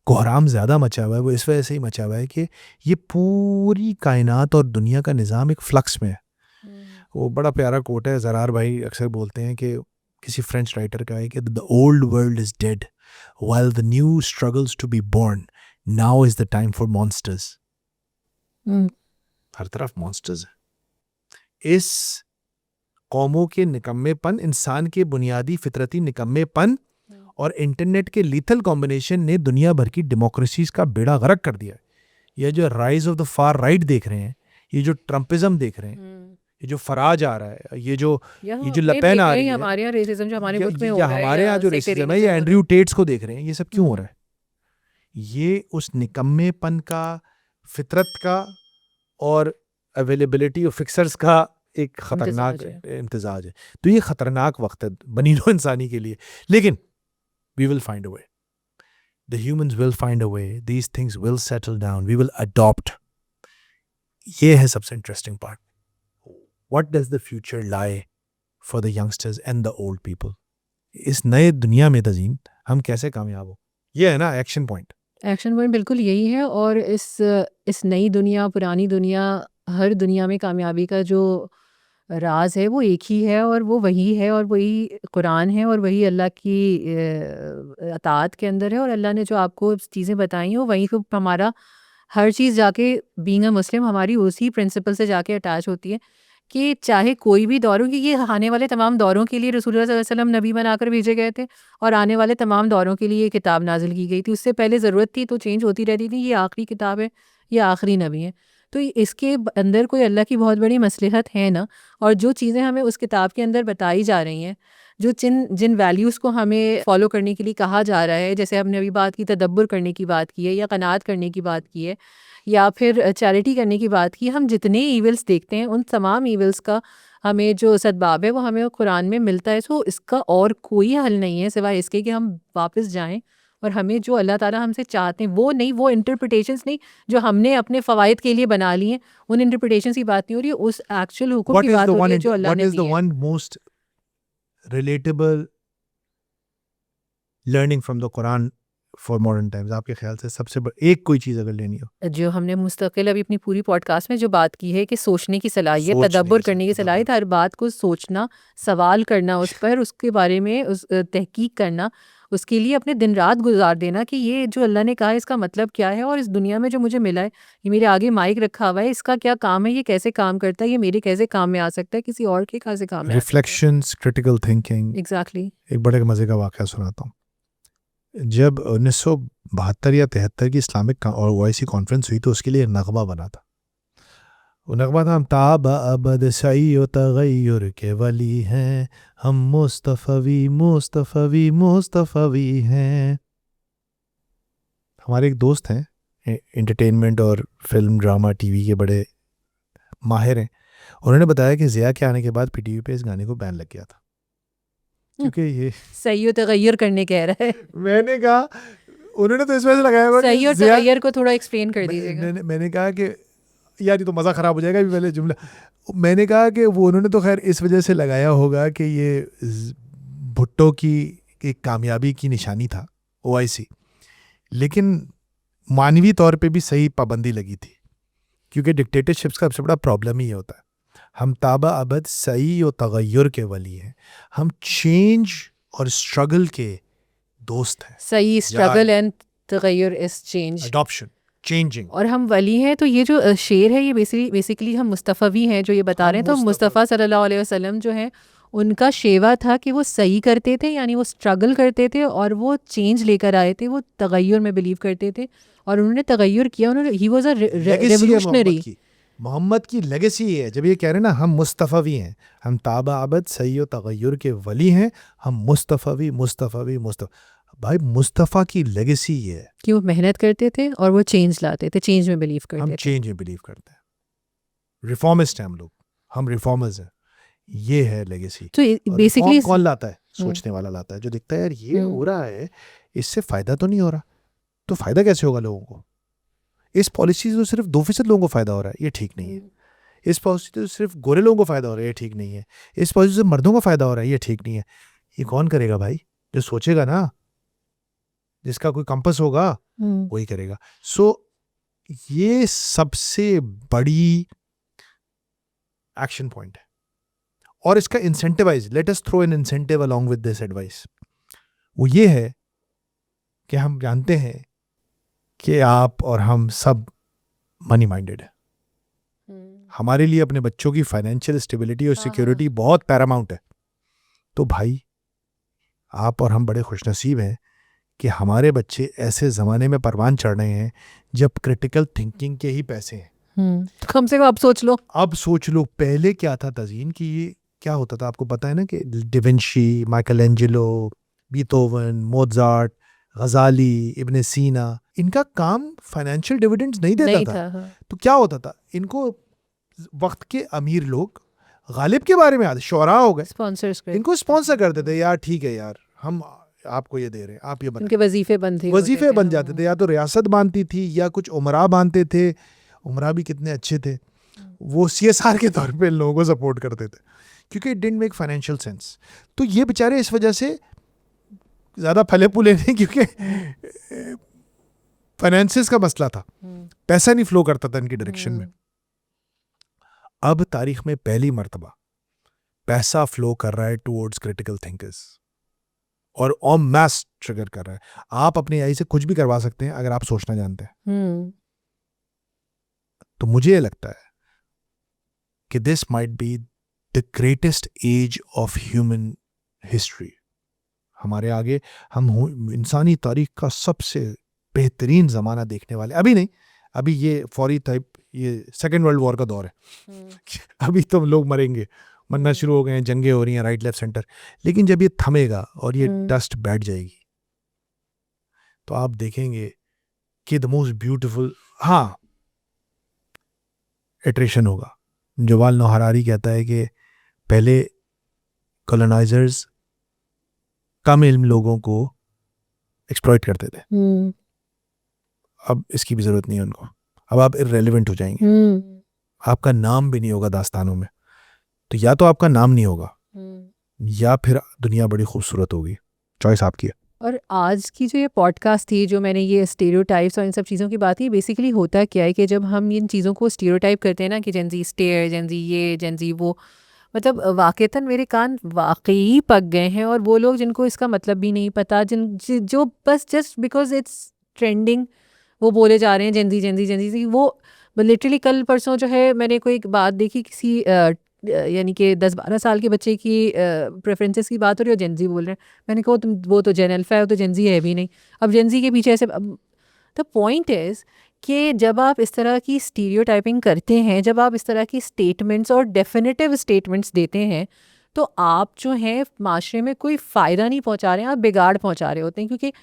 कोहराम ज़्यादा मचा हुआ है, वो इस वजह से ही मचा हुआ है कि ये पूरी कायनात और दुनिया का निज़ाम एक फ्लक्स में है। वो बड़ा प्यारा कोट है, ज़रार भाई अक्सर बोलते हैं कि किसी फ्रेंच राइटर का है कि the old world is dead while the new struggles to be born, now is the time for monsters. हर तरफ मॉन्स्टर्स है। इस कौमों के निकम्मेपन, इंसान के बुनियादी फितरती निकम्मेपन और इंटरनेट के लीथल कॉम्बिनेशन ने दुनिया भर की डेमोक्रेसीज का बेड़ा गर्क कर दिया है। ये जो rise of the far right देख रहे हैं, ये जो ट्रम्पिज्म देख रहे हैं, ये जो फराज आ रहा है, ये जो लपेन आ रही है, हमारे यहाँ रेसिज्म जो हमारे मुल्क में हो या रहा है, हमारे यहाँ जो रेसिज्म है, या एंड्रयू टेट्स को देख रहे हैं, ये सब क्यों हो रहा है? ये उस निकम्मेपन का, फितरत का और अवेलेबिलिटी ऑफ फिक्सर्स का एक खतरनाक इम्तिजाज है। तो ये खतरनाक वक्त है बनी नो इंसानी के लिए, लेकिन we will find a way. The humans will find a way. These things will settle down. We will adopt. ये है सबसे interesting part. What does the future lie for the youngsters and the old people? इस नए दुनिया में तज़ीन हम कैसे कामयाब हो? ये है ना एक्शन पॉइंट. एक्शन पॉइंट बिल्कुल यही है। और इस नई दुनिया, पुरानी दुनिया, हर दुनिया में कामयाबी का जो राज है वो एक ही है, और वो वही है, और वही कुरान है, और वही अल्लाह की अताअत के अंदर है। और अल्लाह ने जो आपको चीज़ें बताई हैं वो वही को हमारा हर चीज़ जाके बीइंग अ मुस्लिम हमारी उसी प्रिंसिपल से जाके अटैच होती है कि चाहे कोई भी दौर हो, कि ये आने वाले तमाम दौरों के लिए रसूलुल्लाह सल्लल्लाहु अलैहि वसल्लम नबी बनाकर भेजे गए थे, और आने वाले तमाम दौरों के लिए ये किताब नाजिल की गई थी। उससे पहले ज़रूरत थी तो चेंज होती रहती थी, ये आखिरी किताब है, ये आखिरी नबी है। तो इसके अंदर कोई अल्लाह की बहुत बड़ी मसलहत है ना। और जो चीज़ें हमें उस किताब के अंदर बताई जा रही हैं, जो जिन वैल्यूज़ को हमें फॉलो करने के लिए कहा जा रहा है, जैसे हमने अभी बात की, तदब्बर करने की बात की है, या कनात करने की बात की है, या फिर चैरिटी करने की बात की, हम जितने ईविल्स देखते हैं उन तमाम ईविल्स का हमें जो सद्बाब है वो हमें कुरान में मिलता है। सो इसका और कोई हल नहीं है सिवाय इसके कि हम वापस जाएं और हमें जो अल्लाह ताला हमसे चाहते हैं वो नहीं, वो इंटरप्रिटेशंस नहीं जो हमने अपने फ़वाइद के लिए बना ली हैं, उन इंटरप्रिटेशंस की बात नहीं हो रही है, उस एक्चुअल हुक्म की बात हो रही है जो अल्लाह ने दी है। What is the one most relatable learning from the Quran for modern times? आपके ख्याल से सबसे एक कोई चीज़ अगर लेनी हो? जो हमने मुस्तकिल अभी अपनी पूरी पॉडकास्ट में जो बात की है कि सोचने की सलाहियत, सोचने तदब्बर की करने की सलाहियत, हर बात को सोचना, सवाल करना उस पर, उसके बारे में तहकीक करना, उसके लिए अपने दिन रात गुजार देना कि ये जो अल्लाह ने कहा है इसका मतलब क्या है, और इस दुनिया में जो मुझे मिला है, ये मेरे आगे माइक रखा हुआ है, इसका क्या काम है, ये कैसे काम करता है, ये मेरे कैसे काम में आ सकता है, किसी और के कैसे काम में आ सकता रिफ्लेक्शंस, क्रिटिकल थिंकिंग. है। एग्जैक्टली। एक बड़े मज़े का वाक़या सुनाता हूँ. जब 1972 या 73 की इस्लामिक और ओआईसी कॉन्फ्रेंस हुई तो उसके लिए एक नगमा बना था. वो नगमा था, हम ताब अबद सई व तगय्युर के वली हैं, हम मुस्तफ़वी मुस्तफ़वी मुस्तफ़वी हैं. हमारे एक दोस्त हैं, एंटरटेनमेंट और फिल्म ड्रामा टीवी के बड़े माहिर हैं. उन्होंने बताया कि ज़िया के आने के बाद पीटीवी पे इस गाने को बैन लग गया था, क्योंकि ये सही तगैयर करने कह रहा है। मैंने कहा, उन्होंने तो इस वजह से लगाया हुआ सही और तगैयर को थोड़ा एक्सप्लेन कर दीजिएगा। मैंने कहा कि यार ये तो मज़ा ख़राब हो जाएगा अभी पहले जुमला. मैंने कहा कि वो उन्होंने तो खैर इस वजह से लगाया होगा कि ये भुट्टो की एक कामयाबी की निशानी था ओआईसी, लेकिन मानवी तौर पे भी सही पाबंदी लगी थी, क्योंकि डिक्टेटरशिप्स का सबसे बड़ा प्रॉब्लम ही होता है. हम ताबा अबद सही और तगय्युर के वली हैं, हम चेंज और स्ट्रगल के दोस्त हैं. सही स्ट्रगल एंड तगय्युर इज चेंज, अडॉप्शन, चेंजिंग. और हम वली हैं. तो ये जो शेर है ये बेसिकली हम मुस्तफ़वी हैं जो ये बता रहे हैं. तो मुस्तफ़ा सल्लल्लाहु अलैहि वसल्लम जो हैं उनका शेवा था कि वो सही करते थे, यानी वो स्ट्रगल करते थे और वो चेंज लेकर आए थे, वो तगय्युर में बिलीव करते थे और उन्होंने तगय्युर किया. उन्होंने he was a revolutionary. Muhammad की लेगेसी है. जब ये कह रहे हैं ना हम मुस्तफ़वी हैं, हम ताबा अबद सही और तगय्युर के वली हैं, हम मुस्तफ़वी मुस्तफ़वी भाई मुस्तफ़ा की लेगेसी ये है कि वो मेहनत करते थे और वो चेंज लाते थे, चेंज में बिलीव करते थे. हम चेंज में बिलीव करते हैं. रिफॉर्मिस्ट हैं हम लोग, हम रिफॉर्मर्स हैं. ये है लेगेसी. तो बेसिकली कौन लाता है? सोचने वाला लाता है, जो दिखता है यार ये हो रहा है, इससे फ़ायदा तो नहीं हो रहा, तो फ़ायदा कैसे होगा लोगों को? इस पॉलिसी से तो सिर्फ 2% लोगों को फ़ायदा हो रहा है, ये ठीक नहीं है. इस पॉलिसी से तो सिर्फ गोरे लोगों को फ़ायदा हो रहा है, ये ठीक नहीं है. इस पॉलिसी से मर्दों को फ़ायदा हो रहा है, ये ठीक नहीं है. ये कौन करेगा भाई? जो सोचेगा ना, जिसका कोई कंपस होगा वही करेगा. सो ये सबसे बड़ी एक्शन पॉइंट है. और इसका incentivise, let us throw an incentive along with this advice. वो ये है कि हम जानते हैं कि आप और हम सब मनी माइंडेड है. हमारे लिए अपने बच्चों की फाइनेंशियल स्टेबिलिटी और सिक्योरिटी बहुत पैरामाउंट है। तो भाई आप और हम बड़े खुशनसीब हैं कि हमारे बच्चे ऐसे ज़माने में परवान चढ़ रहे हैं जब क्रिटिकल थिंकिंग के ही पैसे हैं। कम से कम अब सोच लो। अब सोच लो पहले क्या था तज़ीन कि ये क्या होता था, आपको पता है ना कि डिविंची, माइकलएंजेलो, बीथोवन, मोज़ार्ट, गज़ाली, इब्न सीना, इनका काम फाइनेंशियल डिविडेंड्स नहीं देता था। तो क्या होता था, इनको वक्त के अमीर लोग गालिब के बारे में आते, शोरा हो गए, स्पॉन्सर्स इनको स्पॉन्सर करते थे, यार ठीक है यार हम आपको ये दे रहे हैं, आप ये बना, उनके वजीफे बन जाते थे, या तो रियासत बांधती थी या कुछ उमरा बांधते थे। उमरा भी कितने अच्छे थे, वो CSR के तौर पे लोगों को सपोर्ट करते थे क्योंकि it didn't make financial sense. तो ये बेचारे इस वजह से ज़्यादा फले फूले नहीं क्योंकि फाइनेंसिस का मसला था, पैसा नहीं फ्लो करता था इनकी डायरेक्शन में। अब तारीख में पहली मर्तबा पैसा फ्लो कर रहा है टुवर्ड्स क्रिटिकल थिंकर्स और ऑन मैस ट्रिगर कर रहा है। आप अपनी आई से कुछ भी करवा सकते हैं अगर आप सोचना जानते हैं। तो मुझे ये लगता है कि this might be the greatest age of human history. हमारे आगे हम इंसानी तारीख का सबसे बेहतरीन ज़माना देखने वाले, अभी नहीं, अभी ये फौरी टाइप, ये सेकेंड वर्ल्ड वॉर का दौर है। अभी तो लोग मरेंगे, मरना शुरू हो गए हैं, जंगें हो रही हैं राइट लेफ्ट सेंटर, लेकिन जब ये थमेगा और ये डस्ट बैठ जाएगी तो आप देखेंगे कि द मोस्ट ब्यूटिफुल, हाँ, एट्रेशन होगा। युval नोह हरारी कहता है कि पहले कॉलोनाइजर्स कम इल्म लोगों को एक्सप्लॉइट करते थे, अब इसकी भी ज़रूरत नहीं है उनको, अब आप इर्रेलेवेंट हो जाएंगे, आपका नाम भी नहीं होगा दास्तानों में। तो या तो आपका नाम नहीं होगा या फिर दुनिया बड़ी खूबसूरत होगी, चॉइस आपकी है। और आज की जो ये पॉडकास्ट थी, जो मैंने ये स्टीरियोटाइप्स और इन सब चीज़ों की बात की, बेसिकली होता क्या है कि जब हम इन चीज़ों को स्टीरियोटाइप करते हैं ना कि जेंजी स्टेयर, जेंजी ये, जेंजी वो, मतलब वाक़तन मेरे कान वाकई पक गए हैं। और वो लोग जिनको इसका मतलब भी नहीं पता, जो बस जस्ट बिकॉज इट्स ट्रेंडिंग वो बोले जा रहे हैं जेंजी जेंजी जेंजी। वो लिटरली कल परसों जो है मैंने कोई एक बात देखी, किसी यानी कि 10-12 साल के बच्चे की प्रेफरेंसेस की बात हो रही है और जेंजी बोल रहे हैं। मैंने कहा तुम वो तो जेन अल्फा है, वो तो जेंजी है भी नहीं। अब जेंजी के पीछे ऐसे, द पॉइंट इज़ कि जब आप इस तरह की स्टीरियोटाइपिंग करते हैं, जब आप इस तरह की स्टेटमेंट्स और डेफिनेटिव स्टेटमेंट्स देते हैं, तो आप जो हैं माशरे में कोई फ़ायदा नहीं पहुंचा रहे हैं, आप बिगाड़ पहुंचा रहे होते हैं। क्योंकि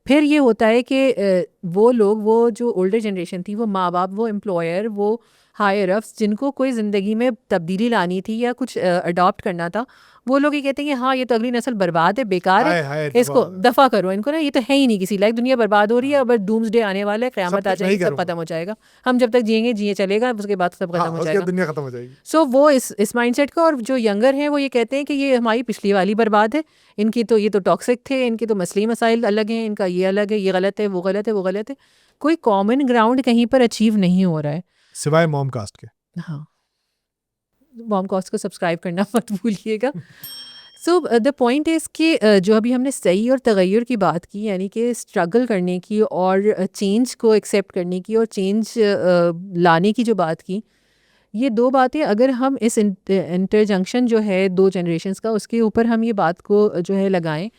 फिर ये होता है कि वो लोग, वो जो ओल्डर जनरेशन थी, वो माँ बाप, वो एम्प्लॉयर, वो हायर अप्स, जिनको कोई ज़िंदगी में तब्दीली लानी थी या कुछ अडॉप्ट करना था, वो लोग ये कहते हैं कि हाँ ये तो अगली नस्ल बर्बाद है, बेकार है, इसको दफ़ा करो, इनको ना ये तो है ही नहीं किसी लायक, दुनिया बर्बाद हो रही है, अब डूम्सडे आने वाला है, क़यामत आ जाएगी, सब खत्म हो जाएगा, हम जब तक जिएंगे जिए चलेगा, उसके बाद सब खत्म हो जाएगा, दुनिया खत्म हो जाएगी। सो वो इस माइंडसेट का, और जो यंगर हैं वो ये कहते हैं कि ये हमारी पिछली वाली बर्बाद है, इनकी तो ये तो टॉक्सिक थे, इनके तो मसले मसाइल अलग हैं, इनका ये अलग है, ये गलत है, वो गलत है, वो गलत है। कोई कॉमन ग्राउंड कहीं पर अचीव नहीं हो रहा है सिवाय मॉम कास्ट के। हाँ, मॉम कास्ट को सब्सक्राइब करना मत भूलिएगा। सो द पॉइंट इज़ कि जो अभी हमने सही और तगय्युर की बात की, यानी कि स्ट्रगल करने की और चेंज को एक्सेप्ट करने की और चेंज लाने की जो बात की, ये दो बातें अगर हम इस इंटरजंक्शन जो है दो जनरेशन्स का, उसके ऊपर हम ये बात को जो है लगाएं,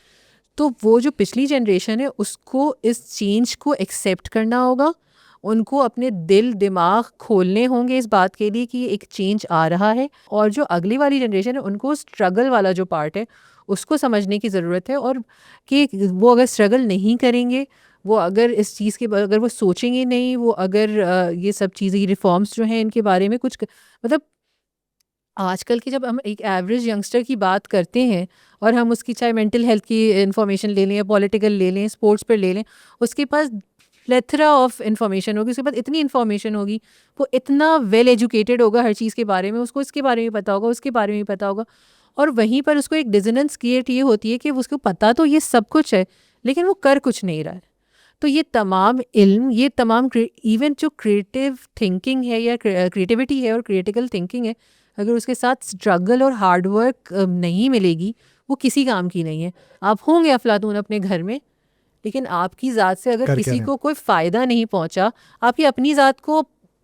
तो वो जो पिछली जनरेशन है उसको इस चेंज को एक्सेप्ट करना होगा, उनको अपने दिल दिमाग खोलने होंगे इस बात के लिए कि एक चेंज आ रहा है, और जो अगली वाली जनरेशन है उनको स्ट्रगल वाला जो पार्ट है उसको समझने की ज़रूरत है। और कि वो अगर स्ट्रगल नहीं करेंगे, वो अगर इस चीज़ के अगर वो सोचेंगे नहीं, वो अगर ये सब चीज़ें रिफॉर्म्स जो हैं इनके बारे में कुछ मतलब आजकल की, जब हम एक एवरेज यंगस्टर की बात करते हैं और हम उसकी चाहे मेंटल हेल्थ की इन्फॉर्मेशन ले लें, पॉलिटिकल ले लें, स्पोर्ट्स पर ले लें, उसके पास प्लेथरा ऑफ इन्फॉर्मेशन होगी, उसके पास इतनी इन्फॉर्मेशन होगी, वो इतना वेल एजुकेटेड होगा हर चीज़ के बारे में, उसको इसके बारे में पता होगा, उसके बारे में पता होगा, और वहीं पर उसको एक डिसोनेंस क्रिएट ये होती है कि उसको पता तो ये सब कुछ है लेकिन वो कर कुछ नहीं रहा है। तो ये तमाम इल्म, ये तमाम इवन जो क्रिएटिव थिंकिंग है या क्रिएटिविटी है और क्रिटिकल थिंकिंग है, अगर उसके साथ स्ट्रगल और हार्डवर्क नहीं मिलेगी, वो किसी काम की नहीं है। आप होंगे अफलातून अपने घर में, लेकिन आपकी ज़ात से अगर किसी को कोई फ़ायदा नहीं पहुंचा, आपकी अपनी ज़ात को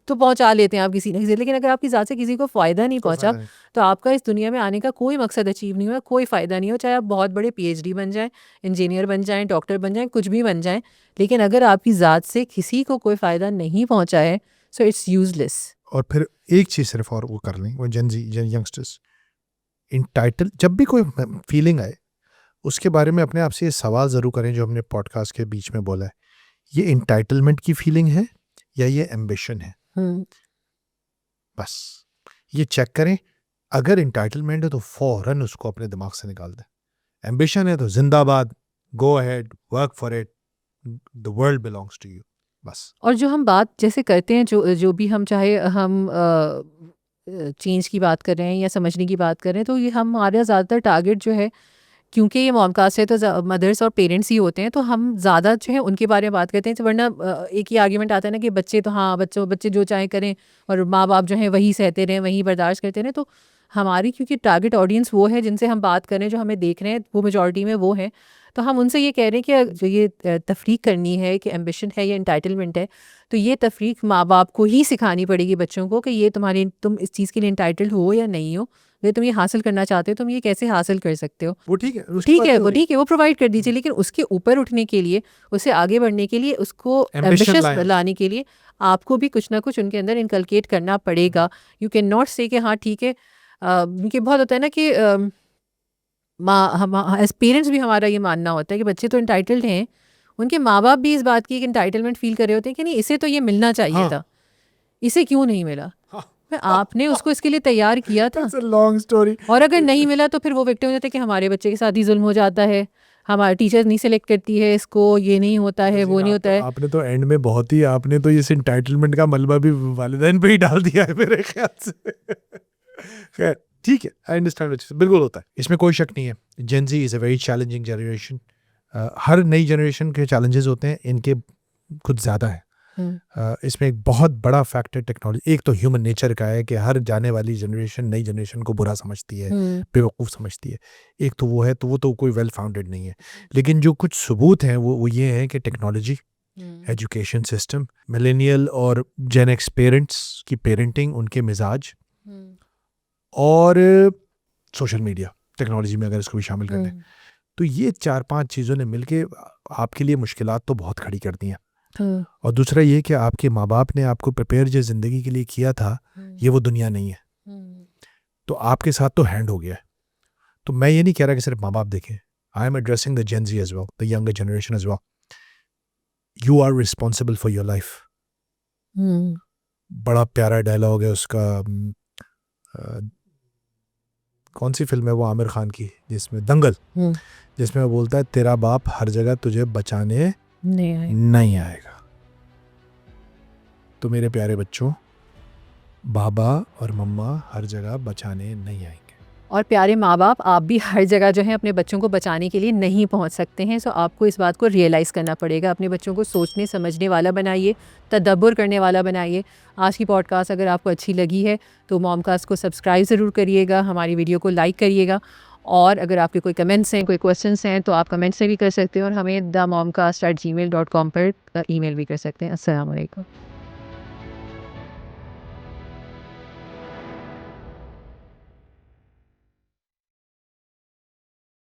तो पहुंचा लेते हैं आप किसी न किसी, लेकिन अगर आपकी ज़ात से किसी को फ़ायदा नहीं कोई पहुंचा फायदा नहीं। तो आपका इस दुनिया में आने का कोई मकसद अचीव नहीं हुआ, कोई फ़ायदा नहीं हो, चाहे आप बहुत बड़े PhD बन जाएं, इंजीनियर बन जाएं, डॉक्टर बन जाएं, कुछ भी बन जाएं, लेकिन अगर आपकी ज़ात से किसी को कोई फ़ायदा नहीं पहुंचा है, सो इट्स यूजलेस। और फिर एक चीज़ सिर्फ और वो कर लें, वो जन यंगस्टर्स इंटाइटल, जब भी कोई फीलिंग आए उसके बारे में अपने आप से ये सवाल ज़रूर करें जो हमने पॉडकास्ट के बीच में बोला है, ये इंटाइटलमेंट की फीलिंग है या ये एम्बिशन है? बस ये चेक करें। अगर इंटाइटलमेंट है तो फौरन उसको अपने दिमाग से निकाल दें। एम्बिशन है तो जिंदाबाद, go ahead, work for it, the world belongs to you. बस। और जो हम बात जैसे करते हैं, जो भी हम चाहे हम चेंज की बात कर रहे हैं या समझने की बात कर रहे हैं, तो ये हमारा ज़्यादातर टारगेट जो है, क्योंकि ये मॉमकास्ट है तो मदर्स और पेरेंट्स ही होते हैं, तो हम ज़्यादा जो है उनके बारे में बात करते हैं। वरना एक ही आर्ग्यूमेंट आता है ना कि बच्चे तो हाँ, बच्चे जो चाहे करें और माँ बाप जो हैं वही सहते रहें, वही बर्दाश्त करते रहें। तो हमारी क्योंकि टारगेट ऑडियंस वो है जिनसे हम बात कर रहे हैं, जो हमें देख रहे हैं, वो मेजॉरिटी में वो है, तो हम उनसे ये कह रहे हैं कि जो ये तफरीक करनी है कि एम्बिशन है या इंटाइटलमेंट है, तो ये तफरीक माँ बाप को ही सिखानी पड़ेगी बच्चों को कि ये तुम इस चीज़ के लिए इंटाइटल्ड हो या नहीं हो, अगर तुम ये हासिल करना चाहते हो तुम ये कैसे हासिल कर सकते हो। वो ठीक है, उसकी ठीक बात है, नहीं हो वो रही। ठीक है, वो प्रोवाइड कर दीजिए, लेकिन उसके ऊपर उठने के लिए, उससे आगे बढ़ने के लिए, उसको Ambition एम्बिशियस लाएं। लाने के लिए आपको भी कुछ ना कुछ उनके अंदर इनकलकेट करना पड़ेगा। यू कैन नॉट से कि हाँ ठीक है, क्योंकि बहुत होता है ना कि माँ हम एज पेरेंट्स भी हमारा ये मानना होता है कि बच्चे तो इंटाइटल्ड हैं, उनके माँ बाप भी इस बात की एक इंटाइटलमेंट फील कर रहे होते हैं कि नहीं इसे तो ये मिलना चाहिए हाँ। था, इसे क्यों नहीं मिला। आपने उसको इसके लिए तैयार किया था, It's a long story. और अगर नहीं मिला तो फिर वो विक्टिम हो जाते हैं कि हमारे बच्चे के साथ ही जुल्म हो जाता है, हमारी टीचर नहीं सेलेक्ट करती है इसको, ये नहीं होता है, वो नहीं होता है। आपने तो एंड में बहुत ही, आपने तो इस इंटाइटलमेंट का मलबा भी वालिदैन पे ही डाल दिया है मेरे ख्याल से। खैर ठीक है, आई अंडरस्टैंड, बिल्कुल होता है, इसमें कोई शक नहीं है। Gen Z is a very challenging generation. हर नई जनरेशन के चैलेंजेस होते हैं, इनके कुछ ज़्यादा है। इसमें एक बहुत बड़ा फैक्टर टेक्नोलॉजी, एक तो ह्यूमन नेचर का है कि हर जाने वाली जनरेशन नई जनरेशन को बुरा समझती है, बेवकूफ़ समझती है। एक तो वो है, तो वो तो कोई वेल फाउंडेड नहीं है। लेकिन जो कुछ सबूत हैं वो ये है कि टेक्नोलॉजी, एजुकेशन सिस्टम, मिलेनियल और जेन एक्स पेरेंट्स की पेरेंटिंग, उनके मिजाज, और सोशल मीडिया टेक्नोलॉजी में अगर इसको भी शामिल कर लें, तो ये 4-5 चीज़ों ने मिलके आपके लिए मुश्किलात तो बहुत खड़ी कर दी हैं। और दूसरा ये कि आपके माँ बाप ने आपको प्रिपेयर जो ज़िंदगी के लिए किया था, ये वो दुनिया नहीं है, तो आपके साथ तो हैंड हो गया है। तो मैं ये नहीं कह रहा कि सिर्फ माँ बाप देखें, I am addressing the Gen Z as well, the younger generation as well. You are responsible for your life. बड़ा प्यारा डायलॉग है उसका, कौन सी फिल्म है वो आमिर खान की, जिसमें दंगल, जिसमें वो बोलता है तेरा बाप हर जगह तुझे बचाने नहीं आएगा। तो मेरे प्यारे बच्चों, बाबा और मम्मा हर जगह बचाने नहीं आएंगे, और प्यारे माँ बाप आप भी हर जगह जो है अपने बच्चों को बचाने के लिए नहीं पहुँच सकते हैं। सो आपको इस बात को रियलाइज़ करना पड़ेगा, अपने बच्चों को सोचने समझने वाला बनाइए, तदब्बर करने वाला बनाइए। आज की पॉडकास्ट अगर आपको अच्छी लगी है तो मॉमकास्ट को सब्सक्राइब ज़रूर करिएगा, हमारी वीडियो को लाइक करिएगा, और अगर आपके कोई कमेंट्स हैं, कोई क्वेश्चंस हैं, तो आप कमेंट से भी कर सकते हैं, और हमें themomcast@gmail.com पर ईमेल भी कर सकते हैं। अस्सलाम वालेकुम।